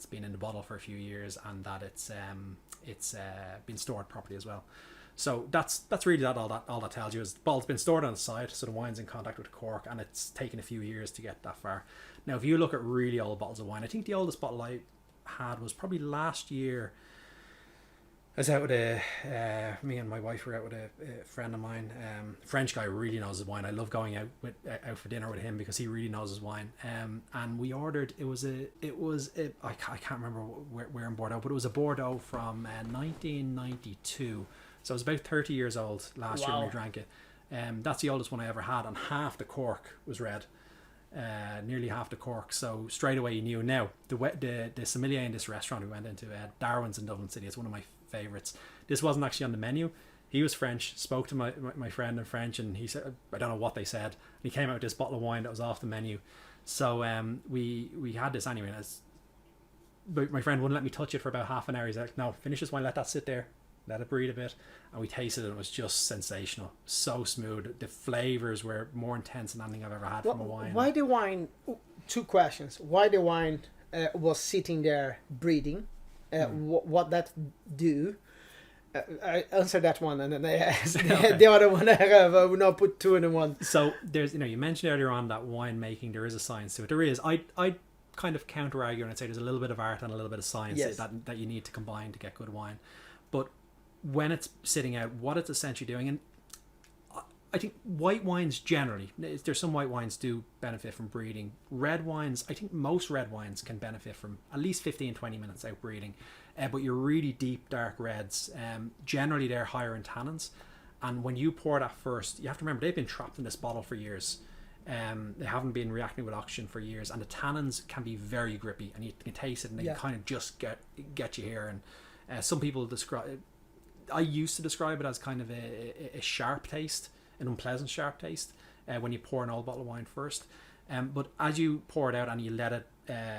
been in the bottle for a few years, and that it's been stored properly as well. So that's really all that tells you is the bottle's been stored on the side, so the wine's in contact with the cork, and it's taken a few years to get that far. Now, if you look at really old bottles of wine, I think the oldest bottle I had was probably last year. I was out with me and my wife were out with a friend of mine, French guy who really knows his wine. I love going out for dinner with him because he really knows his wine. And we ordered, I can't remember where in Bordeaux, but it was a Bordeaux from 1992. So it was about 30 years old last year when we drank it. That's the oldest one I ever had, and half the cork was red. Nearly half the cork, so straight away you knew. Now the sommelier in this restaurant we went into, Darwin's in Dublin City, it's one of my favourites. This wasn't actually on the menu. he was French, spoke to my friend in French, and he said, I don't know what they said. And he came out with this bottle of wine that was off the menu. So we had this anyway. But my friend wouldn't let me touch it for about half an hour. He's like, no, finish this wine, let that sit there, let it breathe a bit. And we tasted it, and it was just sensational. So smooth. The flavors were more intense than anything I've ever had from a wine. Why the wine, 2 questions. Why the wine was sitting there breathing? What that do? I answered that one, and then I asked the other one. I will not put 2 in one. So there's, you mentioned earlier on that wine making, there is a science to it. There is. I kind of counter argue and I'd say there's a little bit of art and a little bit of science that you need to combine to get good wine. But when it's sitting out, what it's essentially doing, and I think white wines generally, there's some white wines do benefit from breeding. Red wines, I think most red wines can benefit from at least 15-20 minutes out breeding. But your really deep dark reds, generally they're higher in tannins. And when you pour that first, you have to remember they've been trapped in this bottle for years. They haven't been reacting with oxygen for years, and the tannins can be very grippy, and you can taste it, and they kind of just get you here. And some people describe, I used to describe it as kind of a sharp taste, an unpleasant sharp taste, when you pour an old bottle of wine first. But as you pour it out and you let it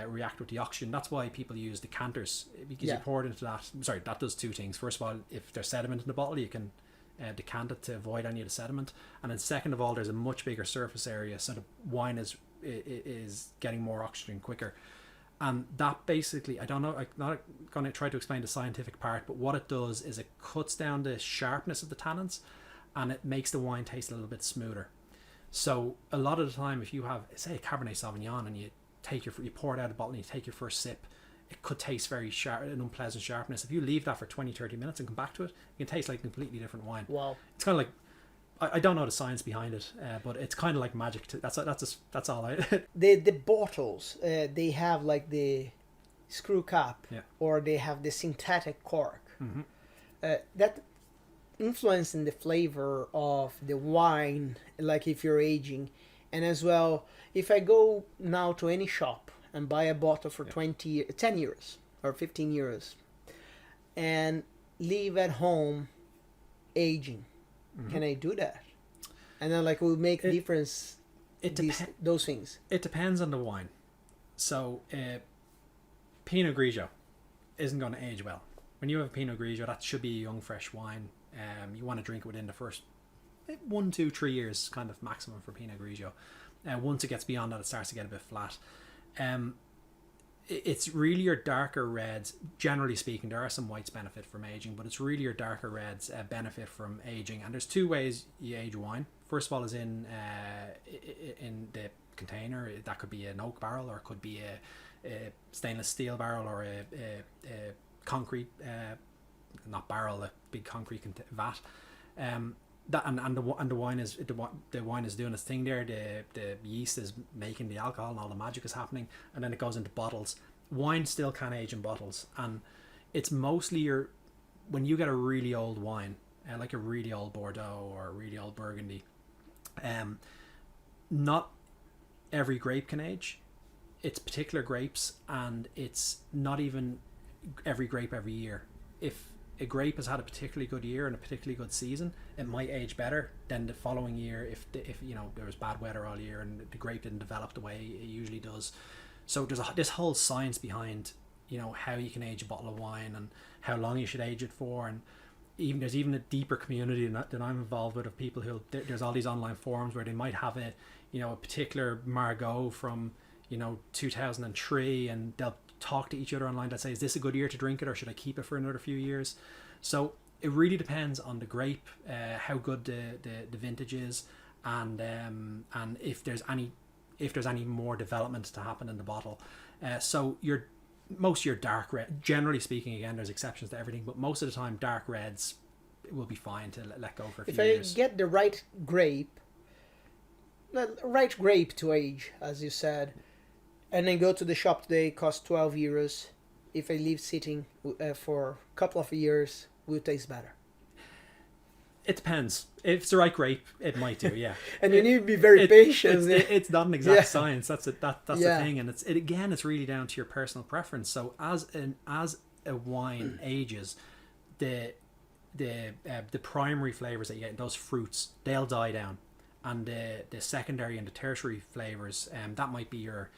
react with the oxygen, that's why people use decanters, because you pour it into that. Sorry, that does 2 things. First of all, if there's sediment in the bottle, you can decant it to avoid any of the sediment, and then second of all, there's a much bigger surface area, so the wine is getting more oxygen quicker. And that basically, I don't know, I'm not going to try to explain the scientific part, but what it does is it cuts down the sharpness of the tannins, and it makes the wine taste a little bit smoother. So a lot of the time, if you have, say, a Cabernet Sauvignon, and you pour it out of the bottle and you take your first sip, it could taste very sharp, an unpleasant sharpness. If you leave that for 20-30 minutes and come back to it, you can taste like a completely different wine. Wow. It's kind of like, I don't know the science behind it, but it's kind of like magic. That's all I... The bottles, they have like the screw cap, or they have the synthetic cork. That influencing the flavor of the wine, like if you're aging. And as well, if I go now to any shop and buy a bottle for 10 euros or 15 euros and leave at home aging, can I do that? And then like will make difference, those things? It depends on the wine. So Pinot Grigio isn't going to age well. When you have Pinot Grigio, that should be a young fresh wine. You want to drink it within the first 1, 2, 3 years, kind of maximum for Pinot Grigio. Once it gets beyond that, it starts to get a bit flat. It's really your darker reds. Generally speaking, there are some whites benefit from aging, but it's really your darker reds benefit from aging. And there's 2 ways you age wine. First of all is in the container. That could be an oak barrel, or it could be a stainless steel barrel, or a concrete, not barrel, a big concrete vat. That and the wine is doing its thing there. The yeast is making the alcohol, and all the magic is happening, and then it goes into bottles. Wine still can age in bottles, and it's mostly when you get a really old wine, like a really old Bordeaux or a really old Burgundy. Not every grape can age. It's particular grapes, and it's not even every grape every year. If a grape has had a particularly good year and a particularly good season, it might age better than the following year if there was bad weather all year and the grape didn't develop the way it usually does. So there's this whole science behind how you can age a bottle of wine and how long you should age it for, and there's even a deeper community that I'm involved with of people who, there's all these online forums where they might have a particular Margaux from 2003, and they'll talk to each other online that say, is this a good year to drink it, or should I keep it for another few years? So it really depends on the grape, how good the vintage is, and if there's any more development to happen in the bottle. So most of your dark red, generally speaking, again there's exceptions to everything, but most of the time dark reds will be fine to let go for a few years. If I get the right grape to age, as you said, and then go to the shop today, cost 12 euros. If I leave sitting for a couple of years, will it taste better? It depends. If it's the right grape, it might do, yeah. And you need to be very patient. It's not an exact science. That's the thing, and it's really down to your personal preference. So as a wine ages, the the primary flavors that you get in those fruits, they'll die down, and the secondary and the tertiary flavors, that might be your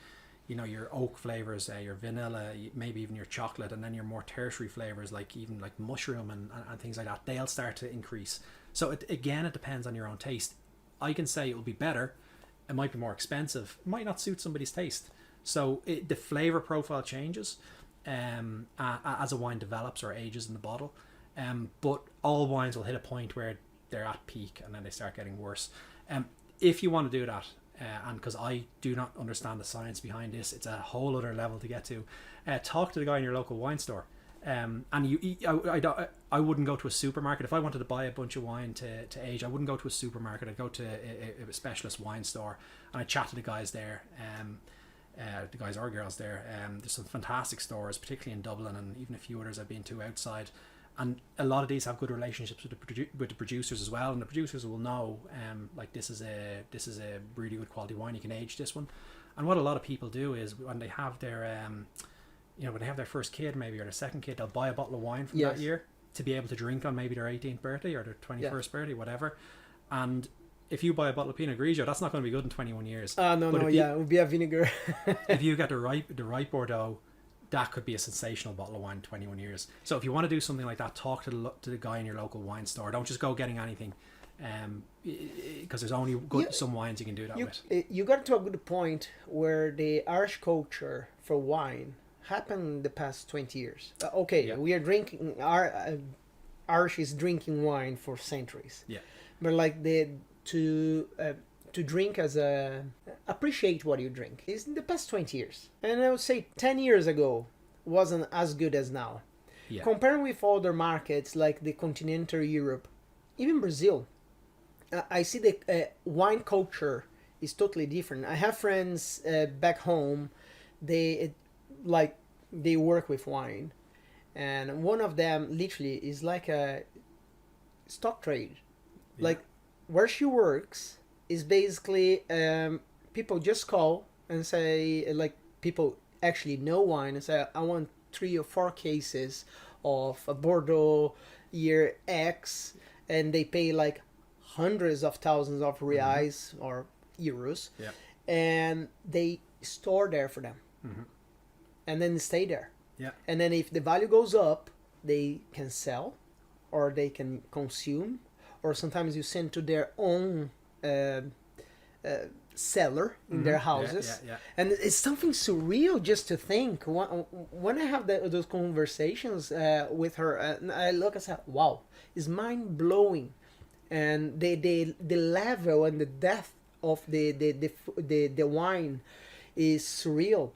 your oak flavors, your vanilla, maybe even your chocolate, and then your more tertiary flavors like even like mushroom and things like that, they'll start to increase. So it depends on your own taste. I can say it will be better, it might be more expensive, it might not suit somebody's taste. So the flavor profile changes as a wine develops or ages in the bottle, but all wines will hit a point where they're at peak and then they start getting worse. If you want to do that, and because I do not understand the science behind this, it's a whole other level to get to. Talk to the guy in your local wine store, and I wouldn't go to a supermarket. If I wanted to buy a bunch of wine to age, I wouldn't go to a supermarket. I'd go to a specialist wine store, and I'd chat to the guys there, the guys or girls there. There's some fantastic stores, particularly in Dublin, and even a few others I've been to outside. And a lot of these have good relationships with the producers as well, and the producers will know, like this is a really good quality wine. You can age this one. And what a lot of people do is when they have their, when they have their first kid maybe or their second kid, they'll buy a bottle of wine from that year to be able to drink on maybe their 18th birthday or their 21st birthday, whatever. And if you buy a bottle of Pinot Grigio, that's not going to be good in 21 years. It would be a vinegar. If you get the right Bordeaux, that could be a sensational bottle of wine in 21 years. So if you want to do something like that, talk to the guy in your local wine store. Don't just go getting anything, because there's only some wines you can do that with. You got to a good point where the Irish culture for wine happened the past 20 years. We are drinking, Irish is drinking wine for centuries. Yeah. But like to drink as appreciate what you drink is in the past 20 years. And I would say 10 years ago wasn't as good as now. Yeah. Comparing with other markets like the continental Europe, even Brazil, I see the wine culture is totally different. I have friends back home, they work with wine, and one of them literally is like a stock trade. Yeah. Like where she works is basically people just call and say, like, people actually know wine and say, I want 3 or 4 cases of a Bordeaux year X, and they pay like hundreds of thousands of reais or euros, and they store there for them, and then stay there. And then if the value goes up, they can sell or they can consume, or sometimes you send to their own cellar in their houses. And it's something surreal just to think. When I have those conversations with her, I look and say, wow, it's mind-blowing. And the level and the depth of the wine is surreal.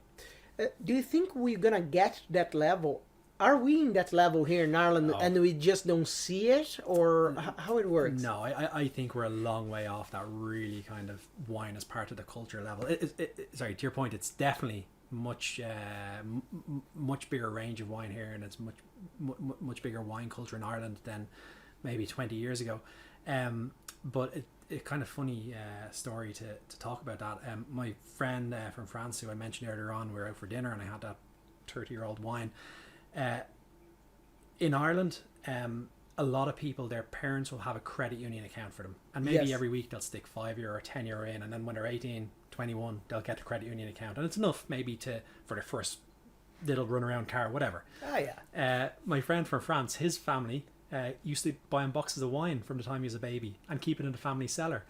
Do you think we're gonna get that level? Are we in that level here in Ireland and we just don't see it, or how it works? No, I think we're a long way off that really kind of wine as part of the culture level. Sorry, to your point, it's definitely much bigger range of wine here, and it's much bigger wine culture in Ireland than maybe 20 years ago. But it kind of funny story to talk about that. My friend from France, who I mentioned earlier on, we were out for dinner and I had that 30-year-old wine. In Ireland, a lot of people, their parents will have a credit union account for them, and maybe every week they'll stick €5 or €10 in, and then when they're 18, 21, they'll get the credit union account, and it's enough maybe for their first little run around car, whatever. My friend from France, his family used to buy him boxes of wine from the time he was a baby and keep it in the family cellar.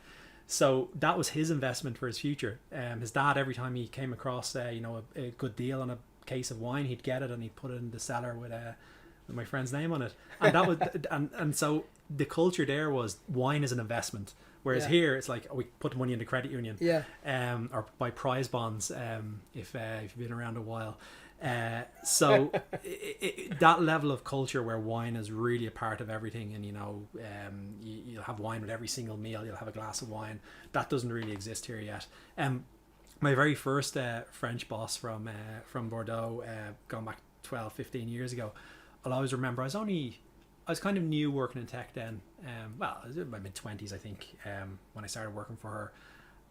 So that was his investment for his future. His dad, every time he came across a good deal on a case of wine, he'd get it and he'd put it in the cellar with my friend's name on it, and that was and so the culture there was wine is an investment, whereas here it's like, we put the money in the credit union, or buy prize bonds, if you've been around a while, so that level of culture where wine is really a part of everything, and you'll have wine with every single meal, you'll have a glass of wine, that doesn't really exist here yet. My very first French boss from Bordeaux, going back 12, 15 years ago, I'll always remember, I was kind of new working in tech then. I was in my mid-20s, I think, when I started working for her.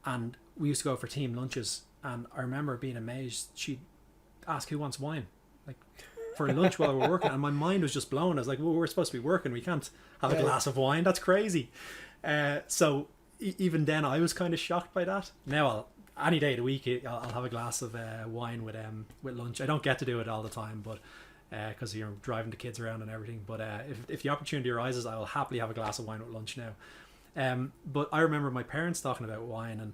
And we used to go for team lunches, and I remember being amazed. She'd ask, who wants wine? Like, for lunch while we're working, and my mind was just blown. I was like, well, we're supposed to be working, we can't have a glass of wine, that's crazy. So even then I was kind of shocked by that. Now any day of the week I'll have a glass of wine with lunch. I don't get to do it all the time, but because you're driving the kids around and everything, but if the opportunity arises, I will happily have a glass of wine with lunch now. But I remember my parents talking about wine, and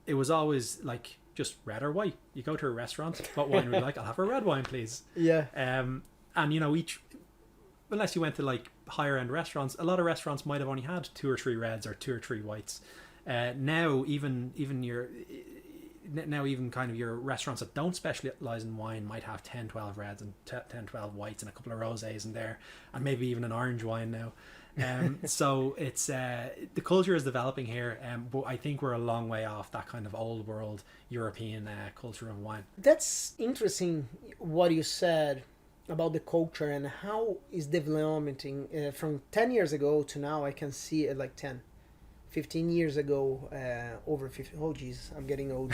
it was always like just red or white. You go to a restaurant, what wine would you like? I'll have a red wine, please. Yeah. And unless you went to like higher end restaurants, a lot of restaurants might have only had 2 or 3 reds or 2 or 3 whites. Now even kind of your restaurants that don't specialize in wine might have 10, 12 reds and 10, 12 whites and a couple of rosés in there, and maybe even an orange wine now. So it's the culture is developing here, but I think we're a long way off that kind of old world European culture of wine. That's interesting what you said about the culture and how is developing from 10 years ago to now. I can see it like 15 years ago, over 50. Oh geez, I'm getting old.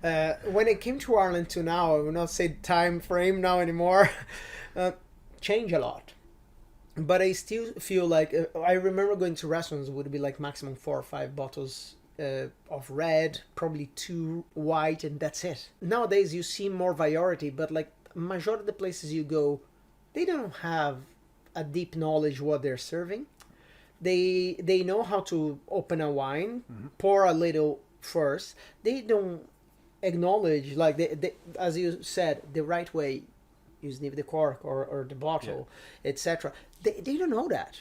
When it came to Ireland to now, I will not say time frame now anymore. Change a lot, but I still feel like I remember going to restaurants would be like maximum 4 or 5 bottles of red, probably 2 white, and that's it. Nowadays you see more variety, but like majority of the places you go, they don't have a deep knowledge what they're serving. They know how to open a wine, pour a little first. They don't acknowledge, like they as you said, the right way. You sniff the cork or the bottle, etc. They don't know that.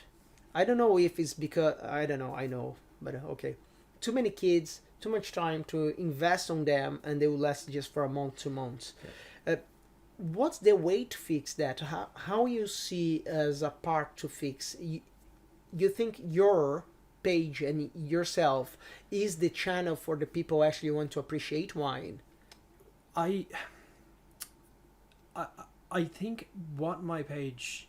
I don't know if it's because I don't know. I know, but okay. Too many kids, too much time to invest on them, and they will last just for a month, 2 months. Yeah. What's the way to fix that? How you see as a part to fix? You think your page and yourself is the channel for the people who actually want to appreciate wine? I think what my page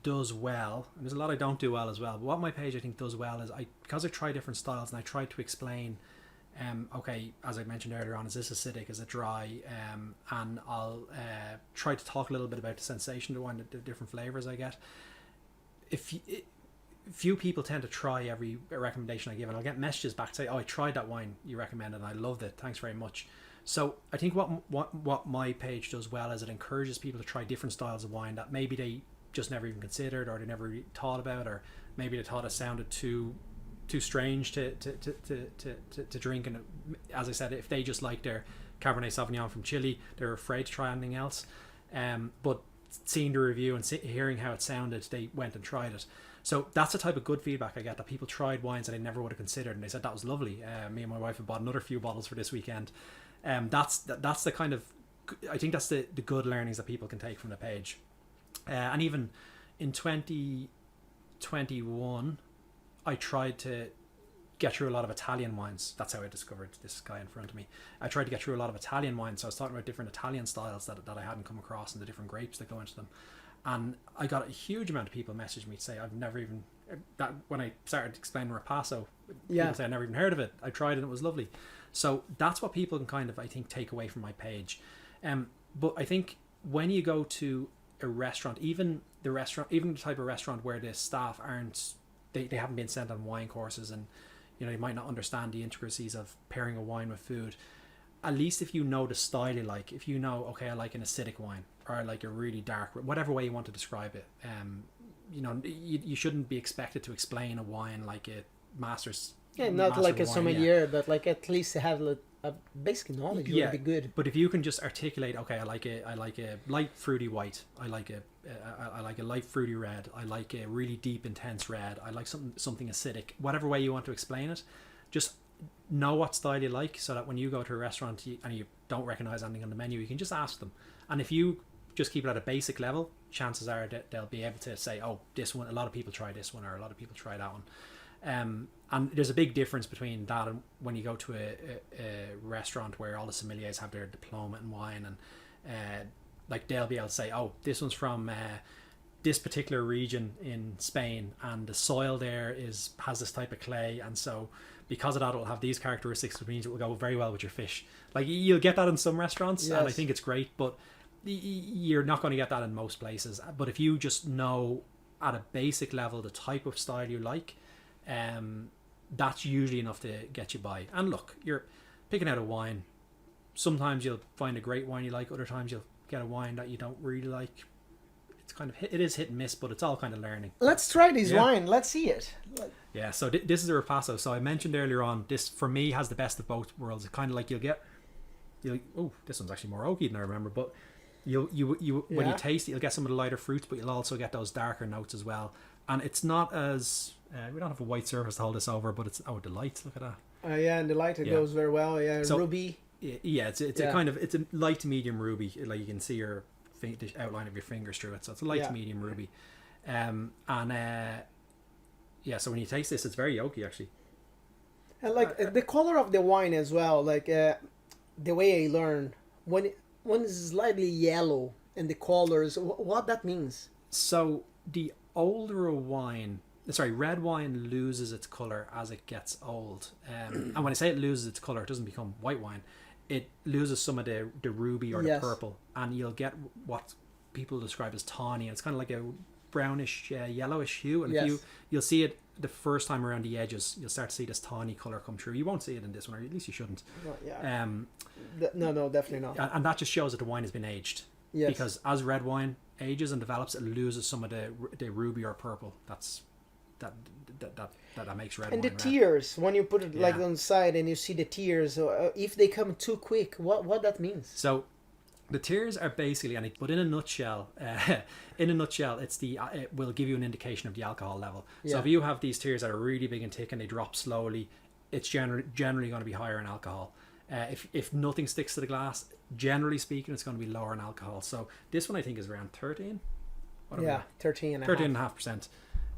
does well, and there's a lot I don't do well as well, but what my page I think does well is because I try different styles and I try to explain, okay, as I mentioned earlier on, is this acidic, is it dry, and I'll try to talk a little bit about the sensation of wine, the different flavors I get. Few people tend to try every recommendation I give, and I'll get messages back to say, oh, I tried that wine you recommended and I loved it, thanks very much. So I think what my page does well is it encourages people to try different styles of wine that maybe they just never even considered, or they never really thought about, or maybe they thought it sounded too strange to drink. And as I said, if they just like their Cabernet Sauvignon from Chile, they're afraid to try anything else. But seeing the review and hearing how it sounded, they went and tried it. So that's the type of good feedback I get, that people tried wines that they never would have considered, and they said that was lovely. Me and my wife have bought another few bottles for this weekend. That's the kind of, I think that's the good learnings that people can take from the page. And even in 2021, I tried to get through a lot of Italian wines. That's how I discovered this guy in front of me. I tried to get through a lot of Italian wines. So I was talking about different Italian styles that I hadn't come across, and the different grapes that go into them. And I got a huge amount of people message me to say, I've never even, that when I started explaining Rapasso, people say I never even heard of it. I tried it and it was lovely. So that's what people can kind of, I think, take away from my page. But I think when you go to a restaurant, even the type of restaurant where the staff aren't, they haven't been sent on wine courses, and you might not understand the intricacies of pairing a wine with food. At least if you know the style you like, if you know, okay, I like an acidic wine, or I like a really dark, whatever way you want to describe it, you shouldn't be expected to explain a wine like a master's. Yeah, not like a sommelier, but like at least have a basic knowledge would be good. But if you can just articulate, okay, I like a light fruity white, I like a light fruity red, I like a really deep intense red, I like something acidic, whatever way you want to explain it, just know what style you like, so that when you go to a restaurant and you don't recognize anything on the menu, you can just ask them. And if you just keep it at a basic level, chances are that they'll be able to say, oh, this one, a lot of people try this one, or a lot of people try that one. And there's a big difference between that and when you go to a restaurant where all the sommeliers have their diploma in wine, and like they'll be able to say, oh, this one's from this particular region in Spain, and the soil there has this type of clay, and so because of that it will have these characteristics, which means it will go very well with your fish. Like you'll get that in some restaurants, yes. And I think it's great, but you're not going to get that in most places. But if you just know at a basic level the type of style you like, that's usually enough to get you by. And look, you're picking out a wine. Sometimes you'll find a great wine you like. Other times you'll get a wine that you don't really like. It's kind of it is hit and miss, but it's all kind of learning. Let's try this wine. Let's see it. Yeah. So this is a Ripasso. So I mentioned earlier on, this for me has the best of both worlds. It's kind of like oh, this one's actually more oaky than I remember, but you when you taste it, you'll get some of the lighter fruits, but you'll also get those darker notes as well. And it's not as we don't have a white surface to hold this over, but it's the lights. Look at that. Yeah, and the light goes very well. Yeah, so, ruby. Yeah, it's a kind of it's a light to medium ruby. Like you can see the outline of your fingers through it, so it's a light to medium ruby. So when you taste this, it's very oaky actually. And like the color of the wine as well, like the way I learned when it's slightly yellow and the colors, what that means. So the older a wine, red wine loses its color as it gets old. And when I say it loses its color, it doesn't become white wine. It loses some of the ruby or the purple, and you'll get what people describe as tawny. And it's kind of like a brownish, yellowish hue. And you'll see it the first time around the edges. You'll start to see this tawny color come through. You won't see it in this one, or at least you shouldn't. No, definitely not. And that just shows that the wine has been aged. Yes. Because as red wine ages and develops, it loses some of the ruby or purple. That makes red wine. And the red. tears, when you put it like on the side and you see the tears, if they come too quick, what that means? So the tears are basically, but in a nutshell, it will give you an indication of the alcohol level. So if you have these tears that are really big and thick and they drop slowly, it's generally going to be higher in alcohol. If nothing sticks to the glass, generally speaking, it's going to be lower in alcohol. So this one I think is around 13. 13.5%.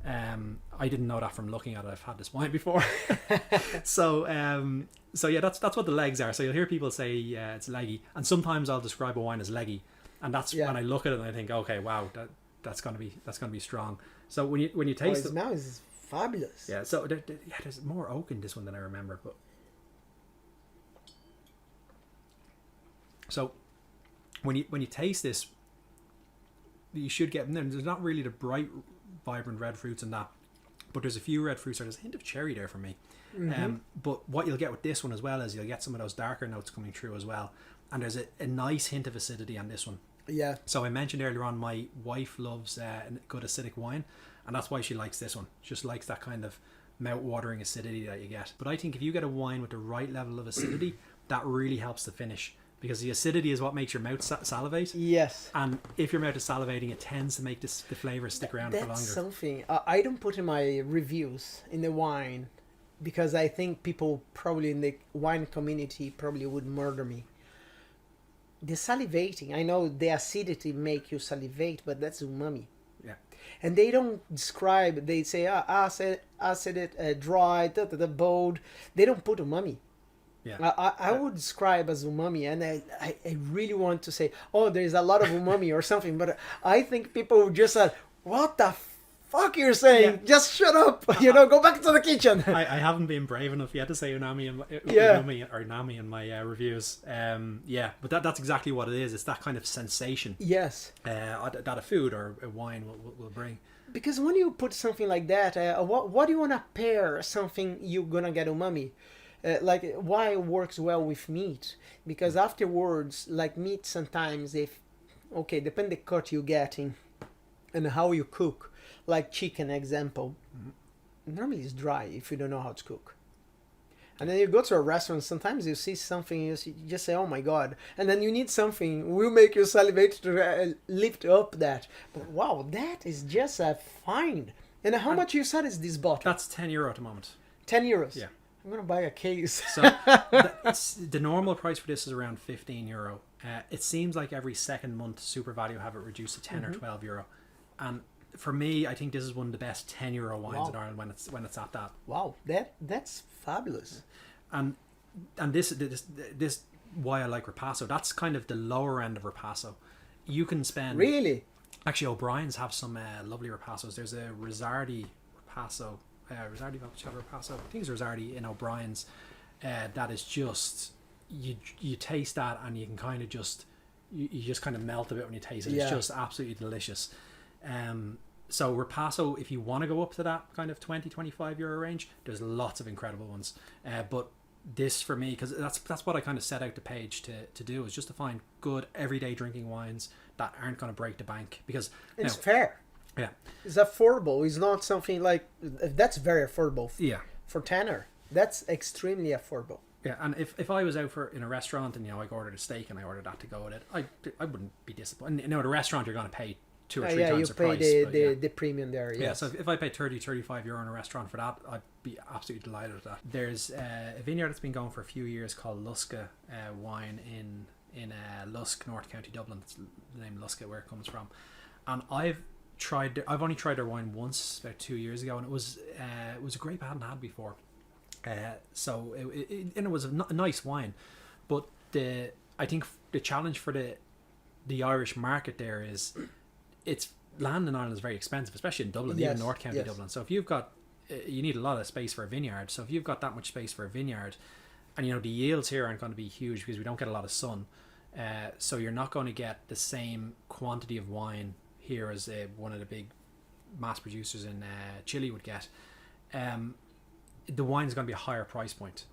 I didn't know that from looking at it. I've had this wine before. So that's what the legs are. So you'll hear people say it's leggy, and sometimes I'll describe a wine as leggy, and that's when I look at it and I think, okay, wow, that's gonna be strong. So when you taste it, now is fabulous. Yeah. So there's more oak in this one than I remember, but so when you taste this, you should get. There's not really the bright, vibrant red fruits in that, but there's a few red fruits. There's a hint of cherry there for me. But what you'll get with this one as well is you'll get some of those darker notes coming through as well, and there's a nice hint of acidity on this one. Yeah. So I mentioned earlier on, my wife loves good acidic wine, and that's why she likes this one. She just likes that kind of mouth-watering acidity that you get. But I think if you get a wine with the right level of acidity, that really helps the finish. Because the acidity is what makes your mouth salivate. Yes. And if your mouth is salivating, it tends to make the flavors stick around for longer. That's something I don't put in my reviews in the wine, because I think people probably in the wine community probably would murder me. The salivating, I know the acidity make you salivate, but that's umami. Yeah. And they don't describe, they say acid, dry, bold. They don't put umami. Yeah. I would describe as umami, and I really want to say, oh, there's a lot of umami or something, but I think people would just say, what the fuck you're saying? Yeah. Just shut up, go back to the kitchen. I haven't been brave enough yet to say umami or nami in my reviews. But that's exactly what it is. It's that kind of sensation. Yes. That a food or a wine will bring. Because when you put something like that, what do you want to pair something you're gonna get umami? Like why it works well with meat, because afterwards, like meat sometimes, depend the cut you're getting and how you cook. Like chicken example, normally it's dry if you don't know how to cook. And then you go to a restaurant, sometimes you see something, you just say, oh my god, and then you need something, will make you salivate to lift up that. But wow, that is just a find. And how much you said is this bottle? That's €10 at the moment. €10? Yeah. I'm going to buy a case. So the normal price for this is around €15. It seems like every second month Super Value have it reduced to 10 or €12. And for me, I think this is one of the best €10 wines in Ireland when it's at that. Wow, that's fabulous. And this why I like Ripasso. That's kind of the lower end of Ripasso. You can spend really. Actually, O'Brien's have some lovely Ripassos. There's a Rizzardi Ripasso. Rizzardi Ripasso. I think it's Rizzardi in O'Brien's. That is just you taste that and you can kind of just you just kind of melt a bit when you taste it. Yeah. It's just absolutely delicious. So Ripasso, if you want to go up to that kind of 20-25 euro range, there's lots of incredible ones. But this for me, because that's what I kind of set out the page to do, is just to find good everyday drinking wines that aren't going to break the bank. Because it's fair. Yeah. It's affordable. It's not something like... That's very affordable. Yeah. For tenner. That's extremely affordable. Yeah, and if I was out in a restaurant and I ordered a steak and I ordered that to go with it, I wouldn't be disappointed. At a restaurant you're going to pay 2 or 3 times the price. You pay the premium there. Yes. Yeah, so if I paid 30-35 euro in a restaurant for that, I'd be absolutely delighted with that. There's a vineyard that's been going for a few years called Luska wine in Lusk, North County Dublin. That's the name Luska, where it comes from. And I've only tried their wine once about 2 years ago, and it was a grape I hadn't had before. So it was a nice wine, but I think the challenge for the Irish market there is it's land in Ireland is very expensive, especially in Dublin, even North County Dublin. So if you've got you need a lot of space for a vineyard. So if you've got that much space for a vineyard, and the yields here aren't going to be huge because we don't get a lot of sun, so you're not going to get the same quantity of wine here as one of the big mass producers in Chile would get. The wine is going to be a higher price point.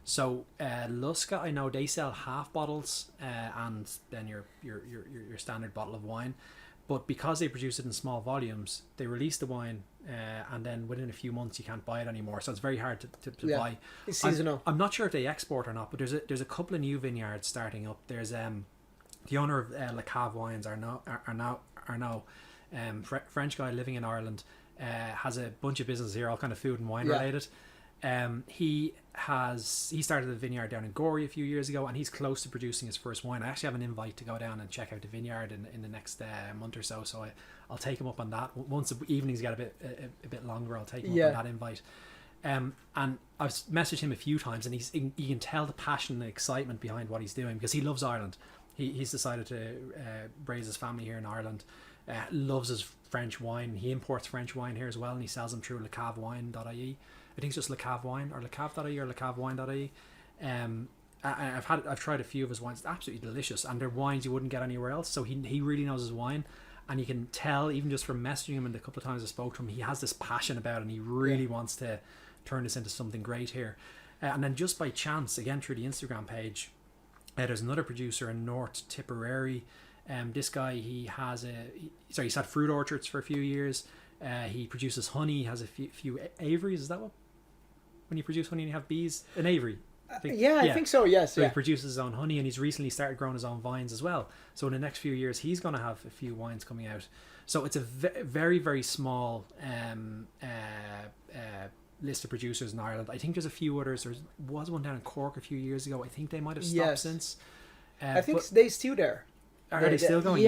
So Luska, I know they sell half bottles and then your standard bottle of wine, but because they produce it in small volumes, they release the wine and then within a few months you can't buy it anymore. So it's very hard to buy. It's seasonal. I'm not sure if they export or not, but there's a couple of new vineyards starting up. There's the owner of Le Cave Wines Arnaud, French guy living in Ireland, has a bunch of businesses here, all kind of food and wine related. He started a vineyard down in Gorey a few years ago, and he's close to producing his first wine. I actually have an invite to go down and check out the vineyard in the next month or so. So I'll take him up on that. Once the evenings get a bit longer, I'll take him up on that invite. And I've messaged him a few times, and you can tell the passion and the excitement behind what he's doing because he loves Ireland. He's decided to raise his family here in Ireland. Loves his French wine. He imports French wine here as well, and he sells them through lecavewine.ie. I think it's just Le Cave Wine or lecave.ie or lecavewine.ie. I've tried a few of his wines. It's absolutely delicious, and they're wines you wouldn't get anywhere else. So he really knows his wine, and you can tell even just from messaging him and the couple of times I spoke to him, he has this passion about it, and he really wants to turn this into something great here. And then just by chance, again through the Instagram page, there's another producer in North Tipperary. This guy, he's had fruit orchards for a few years. He produces honey. He has a few aviaries. Is that what? When you produce honey and you have bees? An aviary. I think so, yes. So he produces his own honey, and he's recently started growing his own vines as well. So in the next few years, he's going to have a few wines coming out. So it's a very, very small list of producers in Ireland. I think there's a few others. There was one down in Cork a few years ago. I think they might have stopped since. I think they're still there. Are they still going?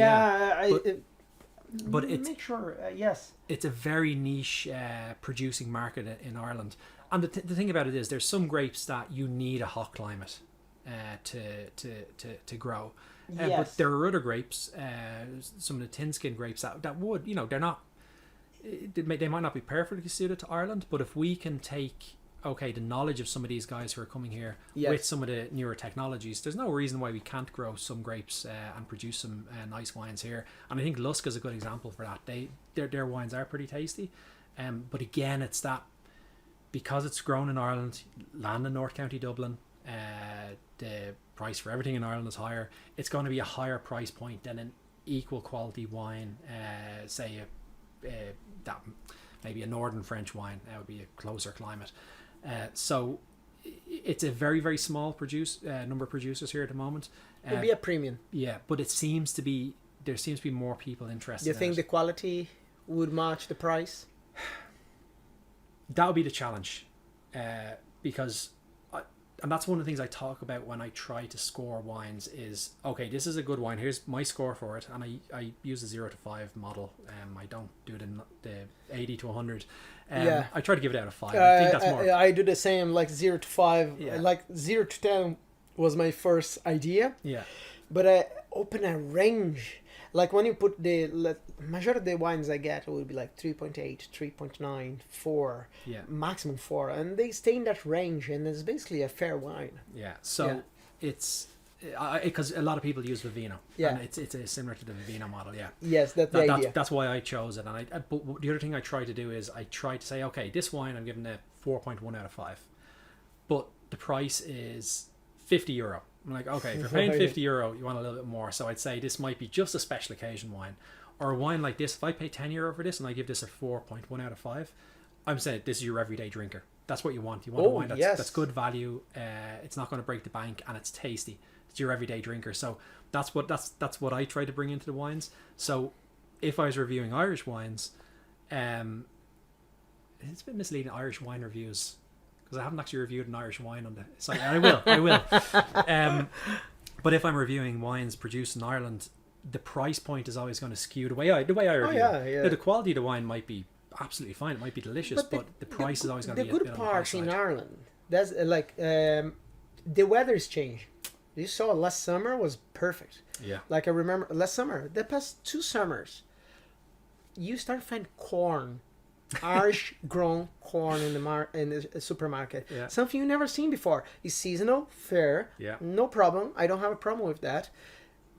But it's, make sure, yes. It's a very niche producing market in Ireland. And the thing about it is there's some grapes that you need a hot climate to grow. But there are other grapes, some of the tin skin grapes that would, they're not, they might not be perfectly suited to Ireland, but if we can take the knowledge of some of these guys who are coming here with some of the newer technologies, there's no reason why we can't grow some grapes and produce some nice wines here. And I think Lusk is a good example for that. Their wines are pretty tasty, but again, it's that because it's grown in Ireland, land in North County Dublin, the price for everything in Ireland is higher. It's going to be a higher price point than an equal quality wine, say that maybe a northern French wine. That would be a closer climate. So it's a very, very small number of producers here at the moment. It'll be a premium. Yeah, but there seems to be more people interested. Do you think the quality would match the price? That would be the challenge, because and that's one of the things I talk about when I try to score wines is, this is a good wine, here's my score for it, and I use the 0 to 5 model. I don't do the 80 to 100. I try to give it out of 5. I think that's more. I do the same, like 0 to 5. Yeah. Like 0 to 10 was my first idea. Yeah. But I open a range. Like when you put the majority of the wines I get will be like 3.8, 3.9, 4, maximum 4, and they stay in that range, and it's basically a fair wine. Yeah. So it's because a lot of people use Vivino. Yeah. And it's similar to the Vivino model. Yeah. Yes, that's the idea. That's why I chose it. And but the other thing I try to do is I try to say, okay, this wine I'm giving it 4.1 out of 5, but the price is €50. I'm like, okay, if you're paying €50, you want a little bit more. So I'd say this might be just a special occasion wine, or a wine like this. If I pay €10 for this and I give this a 4.1 out of 5, I'm saying this is your everyday drinker. That's what you want. You want a wine that's good value. It's not going to break the bank, and it's tasty. It's your everyday drinker. So that's what I try to bring into the wines. So if I was reviewing Irish wines, it's a bit misleading, Irish wine reviews, because I haven't actually reviewed an Irish wine on the site. I will. But if I'm reviewing wines produced in Ireland, the price point is always going to skew the way I review. Now, the quality of the wine might be absolutely fine. It might be delicious, but the price is always going to be a bit on the high side. The good part in Ireland, that's like the weather's changed. You saw last summer was perfect. Yeah. Like I remember last summer, the past 2 summers, you start to find corn. Irish grown corn in the supermarket. Yeah. Something you've never seen before. It's seasonal, fair. Yeah. No problem. I don't have a problem with that.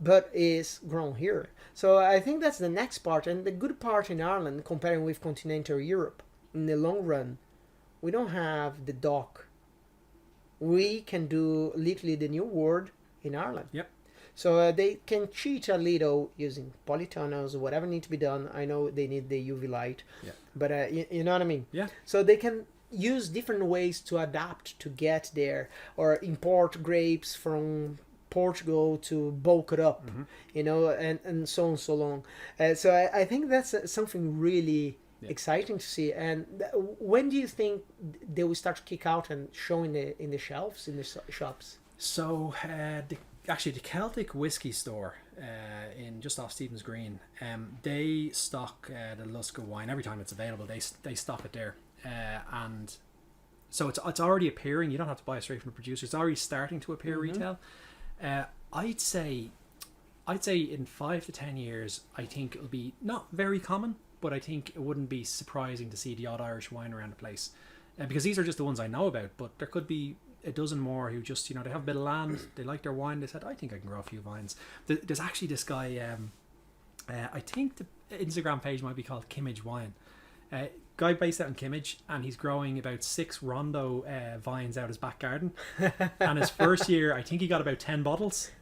But it's grown here. So I think that's the next part. And the good part in Ireland, comparing with continental Europe, in the long run, we don't have the dock. We can do literally the new world in Ireland. Yep. So they can cheat a little using polytunnels or whatever needs to be done. I know they need the UV light, but you know what I mean? Yeah. So they can use different ways to adapt to get there, or import grapes from Portugal to bulk it up, you know, and so on, so long. So I think that's something really exciting to see. And when do you think they will start to kick out and show in the shelves, in the shops? So actually the Celtic whiskey store in just off Stephen's Green, they stock the Luska wine every time it's available. They stock it there, and so it's already appearing. You don't have to buy it straight from the producer. It's already starting to appear retail. I'd say in 5 to 10 years, I think it'll be not very common, but I think it wouldn't be surprising to see the odd Irish wine around the place, because these are just the ones I know about. But there could be a dozen more who just, you know, they have a bit of land, they like their wine, they said, I think I can grow a few vines. There's actually this guy, I think the Instagram page might be called Kimmage Wine. Guy based out in Kimmage, and he's growing about 6 Rondo vines out his back garden. And his first year, I think he got about 10 bottles.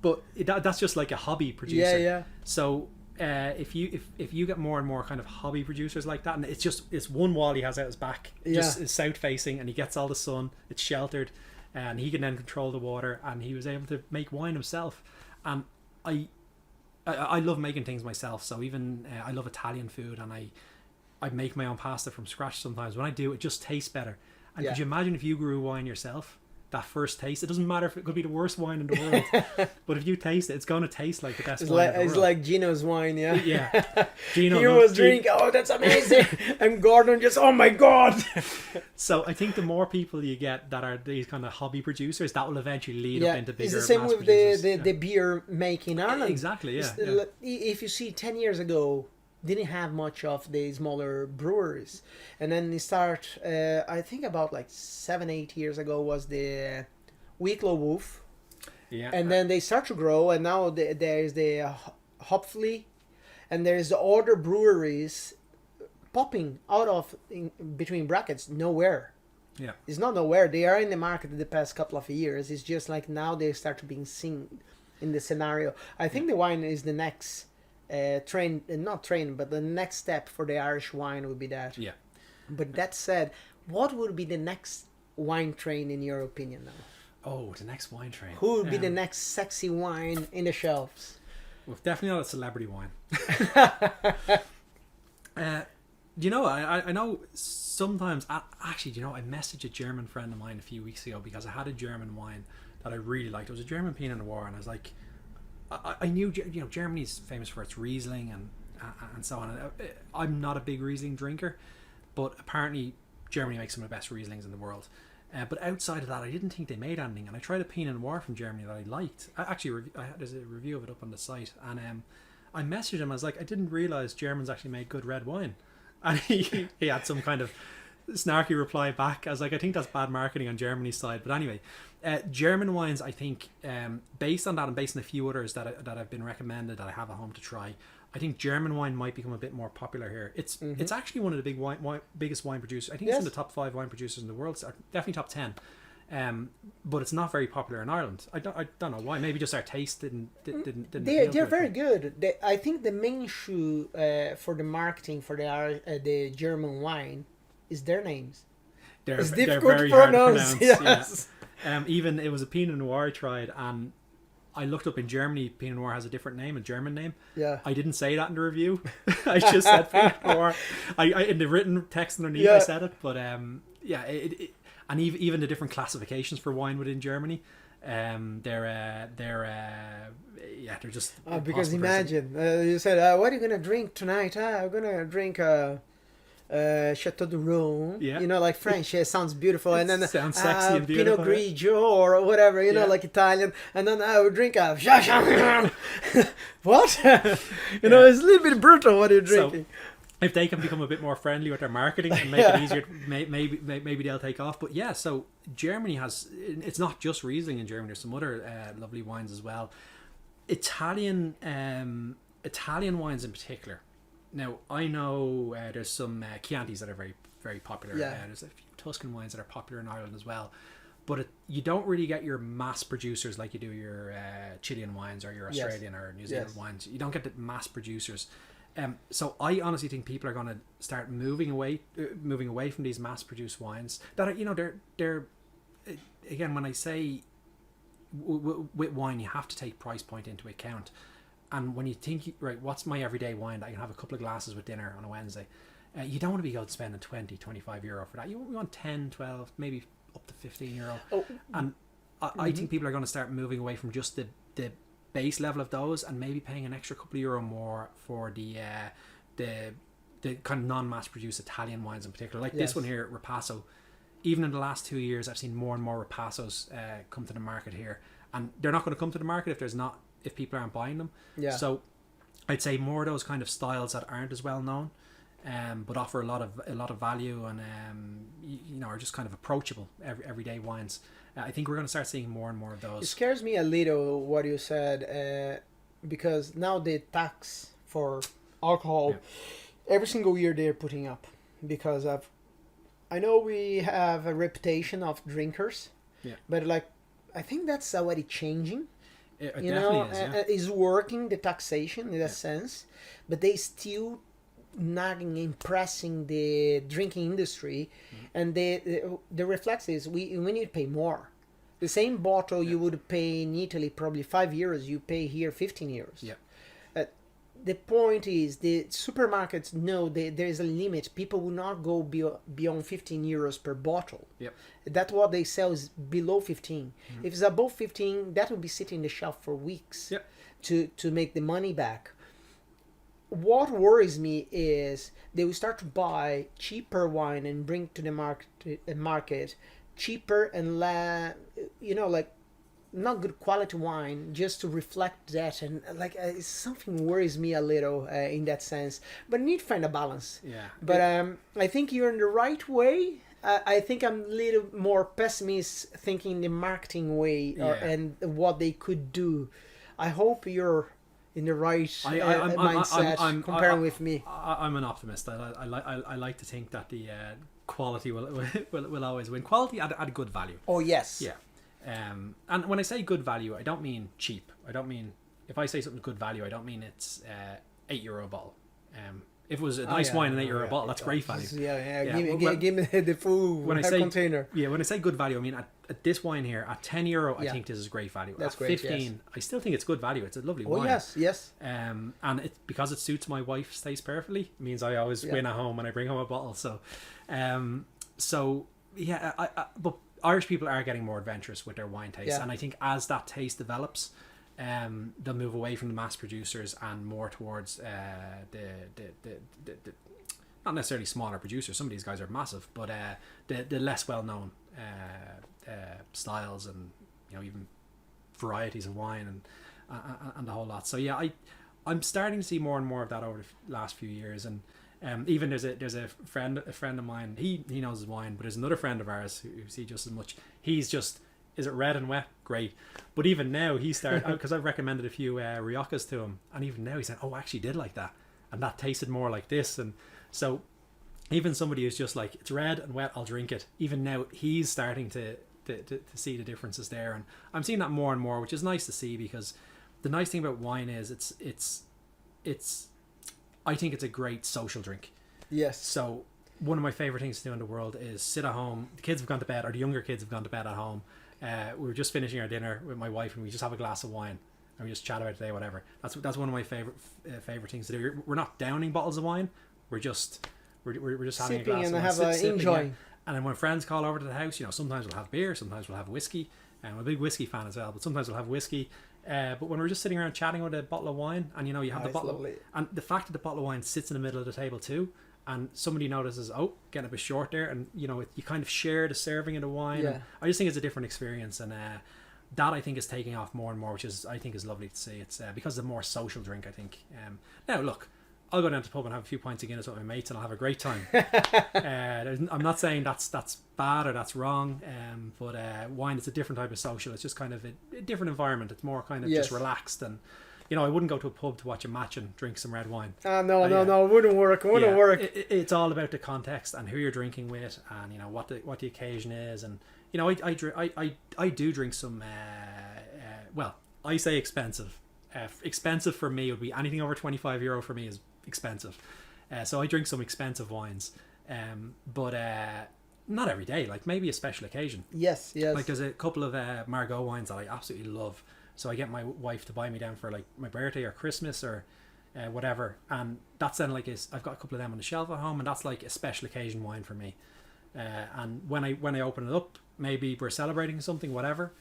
But that's just like a hobby producer. Yeah. So if you get more and more kind of hobby producers like that, and it's one wall he has out his back, just is south facing, and he gets all the sun, it's sheltered, and he can then control the water, and he was able to make wine himself. And I love making things myself, so even I love Italian food, and I make my own pasta from scratch sometimes. When I do, it just tastes better. And could you imagine if you grew wine yourself? That first taste, it doesn't matter if it could be the worst wine in the world, but if you taste it, it's going to taste like the best wine in the world. It's like Gino's wine, yeah. Gino he was drinking, oh, that's amazing. And Gordon just, oh my God. So I think the more people you get that are these kind of hobby producers, that will eventually lead up into bigger. It's the same mass with producers. the beer making in Ireland. Exactly, yeah. If you see 10 years ago, didn't have much of the smaller breweries, and then they start I think about like 7-8 years ago was the Wicklow Wolf, and then they start to grow, and now there's the Hopfully, and there's the other breweries popping out of between brackets nowhere. It's not nowhere, they are in the market the past couple of years. It's just like now they start to being seen in the scenario. I think the wine is the next but the next step for the Irish wine would be that. But that said, what would be the next wine train in your opinion now? Oh, the next wine train. Who would be the next sexy wine in the shelves? Well, definitely not a celebrity wine. You know, I know sometimes, actually, you know, I messaged a German friend of mine a few weeks ago because I had a German wine that I really liked. It was a German Pinot Noir, and I was like, I knew, you know, Germany's famous for its Riesling and so on. I'm not a big Riesling drinker, but apparently Germany makes some of the best Rieslings in the world. But outside of that, I didn't think they made anything. And I tried a Pinot Noir from Germany that I liked. There's a review of it up on the site. And I messaged him. I was like, I didn't realize Germans actually made good red wine. And he had some kind of snarky reply back. I was like, I think that's bad marketing on Germany's side. But anyway, German wines, I think, based on that and based on a few others that have been recommended that I have at home to try, I think German wine might become a bit more popular here. It's actually one of the biggest wine producers. I think it's in the top 5 wine producers in the world. Or definitely top 10. But it's not very popular in Ireland. I don't know why. Maybe just our taste didn't. They're very good. I think the main issue for the marketing for the German wine is their names. It's difficult to pronounce. Yes. Yeah. Even it was a Pinot Noir I tried, and I looked up in Germany. Pinot Noir has a different name, a German name. Yeah. I didn't say that in the review. I just said Pinot Noir. I in the written text underneath I said it, but and even the different classifications for wine within Germany, they're just because imagine you said, what are you gonna drink tonight? I'm gonna drink Chateau de Rhone, like French. It sounds beautiful, and then sounds sexy and beautiful. Pinot Grigio or whatever, like Italian, and then I would drink a what? It's a little bit brutal what you're drinking. So, if they can become a bit more friendly with their marketing and make it easier, maybe they'll take off. But yeah, so Germany it's not just Riesling in Germany. There's some other lovely wines as well. Italian wines in particular. Now, I know there's some Chiantis that are very, very popular. There's a few Tuscan wines that are popular in Ireland as well. But you don't really get your mass producers like you do your Chilean wines or your Australian or New Zealand wines. You don't get the mass producers. So I honestly think people are going to start moving away from these mass-produced wines that are, they're again, when I say with wine, you have to take price point into account. And when you think, right, what's my everyday wine that I can have a couple of glasses with dinner on a Wednesday? You don't want to be out spending 20, 25 euro for that. You want 10, 12, maybe up to 15 euro. And I think people are going to start moving away from just the base level of those and maybe paying an extra couple of euro more for the kind of non-mass produced Italian wines in particular, like this one here, Ripasso. Even in the last 2 years, I've seen more and more Ripassos come to the market here, and they're not going to come to the market if people aren't buying them. So I'd say more of those kind of styles that aren't as well known, but offer a lot of value and are just kind of approachable everyday wines. I think we're going to start seeing more and more of those. It scares me a little what you said, because now the tax for alcohol, every single year they're putting up because of. I know we have a reputation of drinkers, but I think that's already changing. It definitely is. Is working the taxation in that sense, but they still nagging, impressing the drinking industry, and the reflex is we need to pay more. The same bottle you would pay in Italy probably 5 euros, you pay here 15 euros. The point is the supermarkets know there is a limit. People will not go beyond 15 euros per bottle. That's what they sell is below 15. If it's above 15, that will be sitting in the shelf for weeks to make the money back. What worries me is they will start to buy cheaper wine and bring to the market cheaper and not good quality wine just to reflect that, and something worries me a little in that sense. But you need to find a balance. But I think you're in the right way. I think I'm a little more pessimist thinking the marketing way and what they could do. I hope you're in the right mindset comparing with me. I'm an optimist. I like to think that the quality will always win. Quality at a good value. Oh yes. Yeah. And when I say good value, I don't mean cheap. I don't mean, if I say something good value, I don't mean it's €8 a bottle. If it was a nice wine and €8 a bottle, that's great value. Give me the full container. Yeah, when I say good value, I mean at this wine here at €10, I think this is great value. That's at great. 15, I still think it's good value. It's a lovely wine. Yes. And because it suits my wife's taste perfectly, it means I always win at home when I bring home a bottle. So, but Irish people are getting more adventurous with their wine taste, and I think as that taste develops, they'll move away from the mass producers and more towards the not necessarily smaller producers. Some of these guys are massive, but the less well known styles and even varieties of wine and the whole lot. So I'm starting to see more and more of that over the last few years, and Even there's a friend of mine. He knows his wine, but there's another friend of ours who see just as much. He's just, is it red and wet? Great. But even now he started, because I've recommended a few Riocas to him, and even now he said, "Oh, I actually did like that, and that tasted more like this." And so even somebody who's just like, it's red and wet, I'll drink it. Even now he's starting to see the differences there, and I'm seeing that more and more, which is nice to see, because the nice thing about wine is it's I think it's a great social drink. Yes. So one of my favorite things to do in the world is sit at home. The kids have gone to bed, or the younger kids have gone to bed at home. We were just finishing our dinner with my wife, and we just have a glass of wine and we just chat about the day, whatever. That's one of my favorite things to do. We're not downing bottles of wine. We're just having a glass of wine, sipping, enjoying. And then when friends call over to the house, sometimes we'll have beer, sometimes we'll have whiskey. I'm a big whiskey fan as well, but sometimes we'll have whiskey. But when we're just sitting around chatting with a bottle of wine, and you have the bottle, and the fact that the bottle of wine sits in the middle of the table too, and somebody notices, oh, getting a bit short there, and you kind of share the serving of the wine. Yeah. I just think it's a different experience, and that I think is taking off more and more, which I think is lovely to see. It's because it's a more social drink, I think. Now look, I'll go down to the pub and have a few pints of Guinness with my mates, and I'll have a great time. I'm not saying that's bad or that's wrong, but wine is a different type of social. It's just kind of a different environment. It's more kind of just relaxed, and I wouldn't go to a pub to watch a match and drink some red wine. No, it wouldn't work. It wouldn't work. It's all about the context and who you're drinking with, and what the occasion is, and I do drink some. Well, I say expensive. Expensive for me would be anything over €25 for me is expensive. So I drink some expensive wines, but not every day. Like maybe a special occasion. Yes. Like there's a couple of Margaux wines that I absolutely love. So I get my wife to buy me down for like my birthday or Christmas or whatever, and that's then like I've got a couple of them on the shelf at home, and that's like a special occasion wine for me. And when I open it up, maybe we're celebrating something, whatever,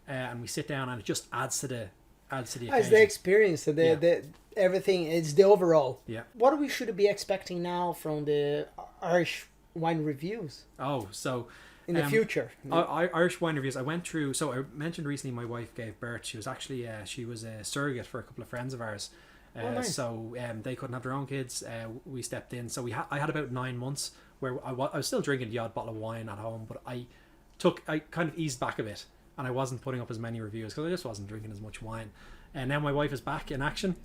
and we sit down, and it just adds to the occasion. It's the experience, the everything. It's the overall. Yeah. What we should be expecting now from the Irish wine reviews? Oh, so in the future, Irish wine reviews. I went through. So I mentioned recently my wife gave birth. She was actually she was a surrogate for a couple of friends of ours. Nice. So they couldn't have their own kids. We stepped in. So I had about 9 months where I was still drinking the odd bottle of wine at home, but I kind of eased back a bit, and I wasn't putting up as many reviews because I just wasn't drinking as much wine. And now my wife is back in action.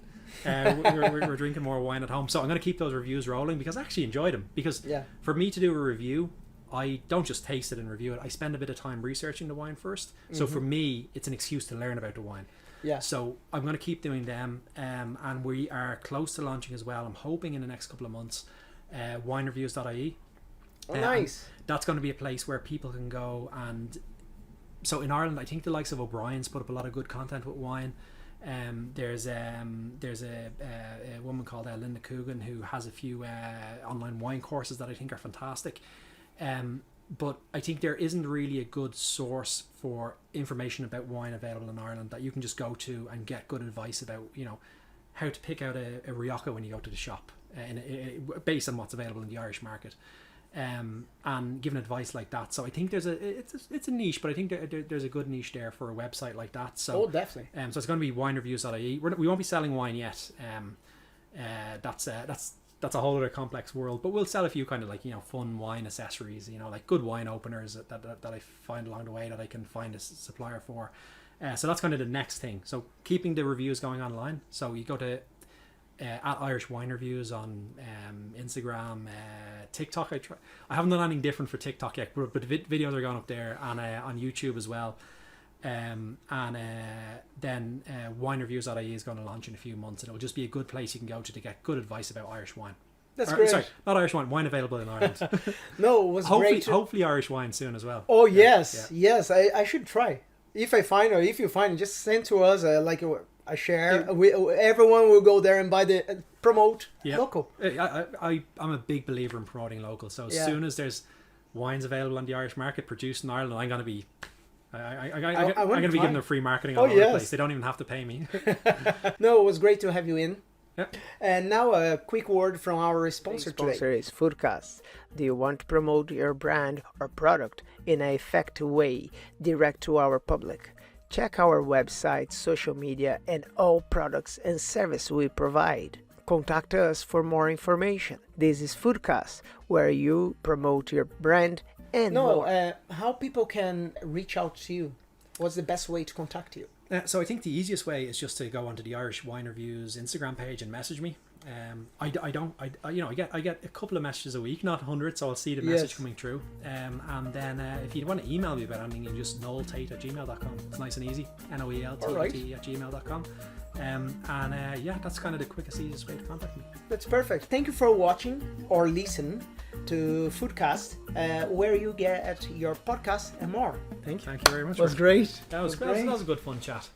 We're drinking more wine at home, so I'm going to keep those reviews rolling because I actually enjoyed them. Because for me to do a review, I don't just taste it and review it. I spend a bit of time researching the wine first. So for me, it's an excuse to learn about the wine. Yeah. So I'm going to keep doing them, and we are close to launching as well. I'm hoping in the next couple of months, winereviews.ie. Nice. That's going to be a place where people can go, and so in Ireland, I think the likes of O'Brien's put up a lot of good content with wine. There's a woman called Linda Coogan who has a few online wine courses that I think are fantastic. But I think there isn't really a good source for information about wine available in Ireland that you can just go to and get good advice about, how to pick out a Rioja when you go to the shop, based on what's available in the Irish market. And giving advice like that. So I think it's a niche, but I think there's a good niche there for a website like that. So definitely. So it's going to be winereviews.ie. We won't be selling wine yet. That's a whole other complex world. But we'll sell a few kind of like fun wine accessories. Like good wine openers that I find along the way that I can find a supplier for. So that's kind of the next thing. So keeping the reviews going online. So you go to at Irish Wine Reviews on Instagram, TikTok. I haven't done anything different for TikTok yet, but the videos are going up there, and on YouTube as well. And then winereviews.ie is going to launch in a few months, and it'll just be a good place you can go to get good advice about Irish wine. That's great. Sorry, not Irish wine available in Ireland. No, it was great. Hopefully Irish wine soon as well. Oh yes. I should try. If I find, or if you find, just send to us a share. Everyone will go there and buy promote local. I'm a big believer in promoting local. So as soon as there's wines available on the Irish market produced in Ireland, I'm going to be giving them free marketing all over the place. They don't even have to pay me. No, it was great to have you in. Yep. And now a quick word from our sponsor today. Sponsor is FoodKast. Do you want to promote your brand or product in an effective way, direct to our public? Check our website, social media, and all products and services we provide. contact us for more information. This is FoodKast, where you promote your brand and more. How people can reach out to you? What's the best way to contact you? So I think the easiest way is just to go onto the Irish Wine Reviews Instagram page and message me. I get a couple of messages a week, not hundreds, so I'll see the message coming through. And then if you want to email me about anything, you can just noeltate@gmail.com. It's nice and easy. NOELTATE@gmail.com. That's kind of the quickest, easiest way to contact me. That's perfect. Thank you for watching or listen to FoodKast, where you get your podcast and more. Thank you very much. It was great. That was a good fun chat.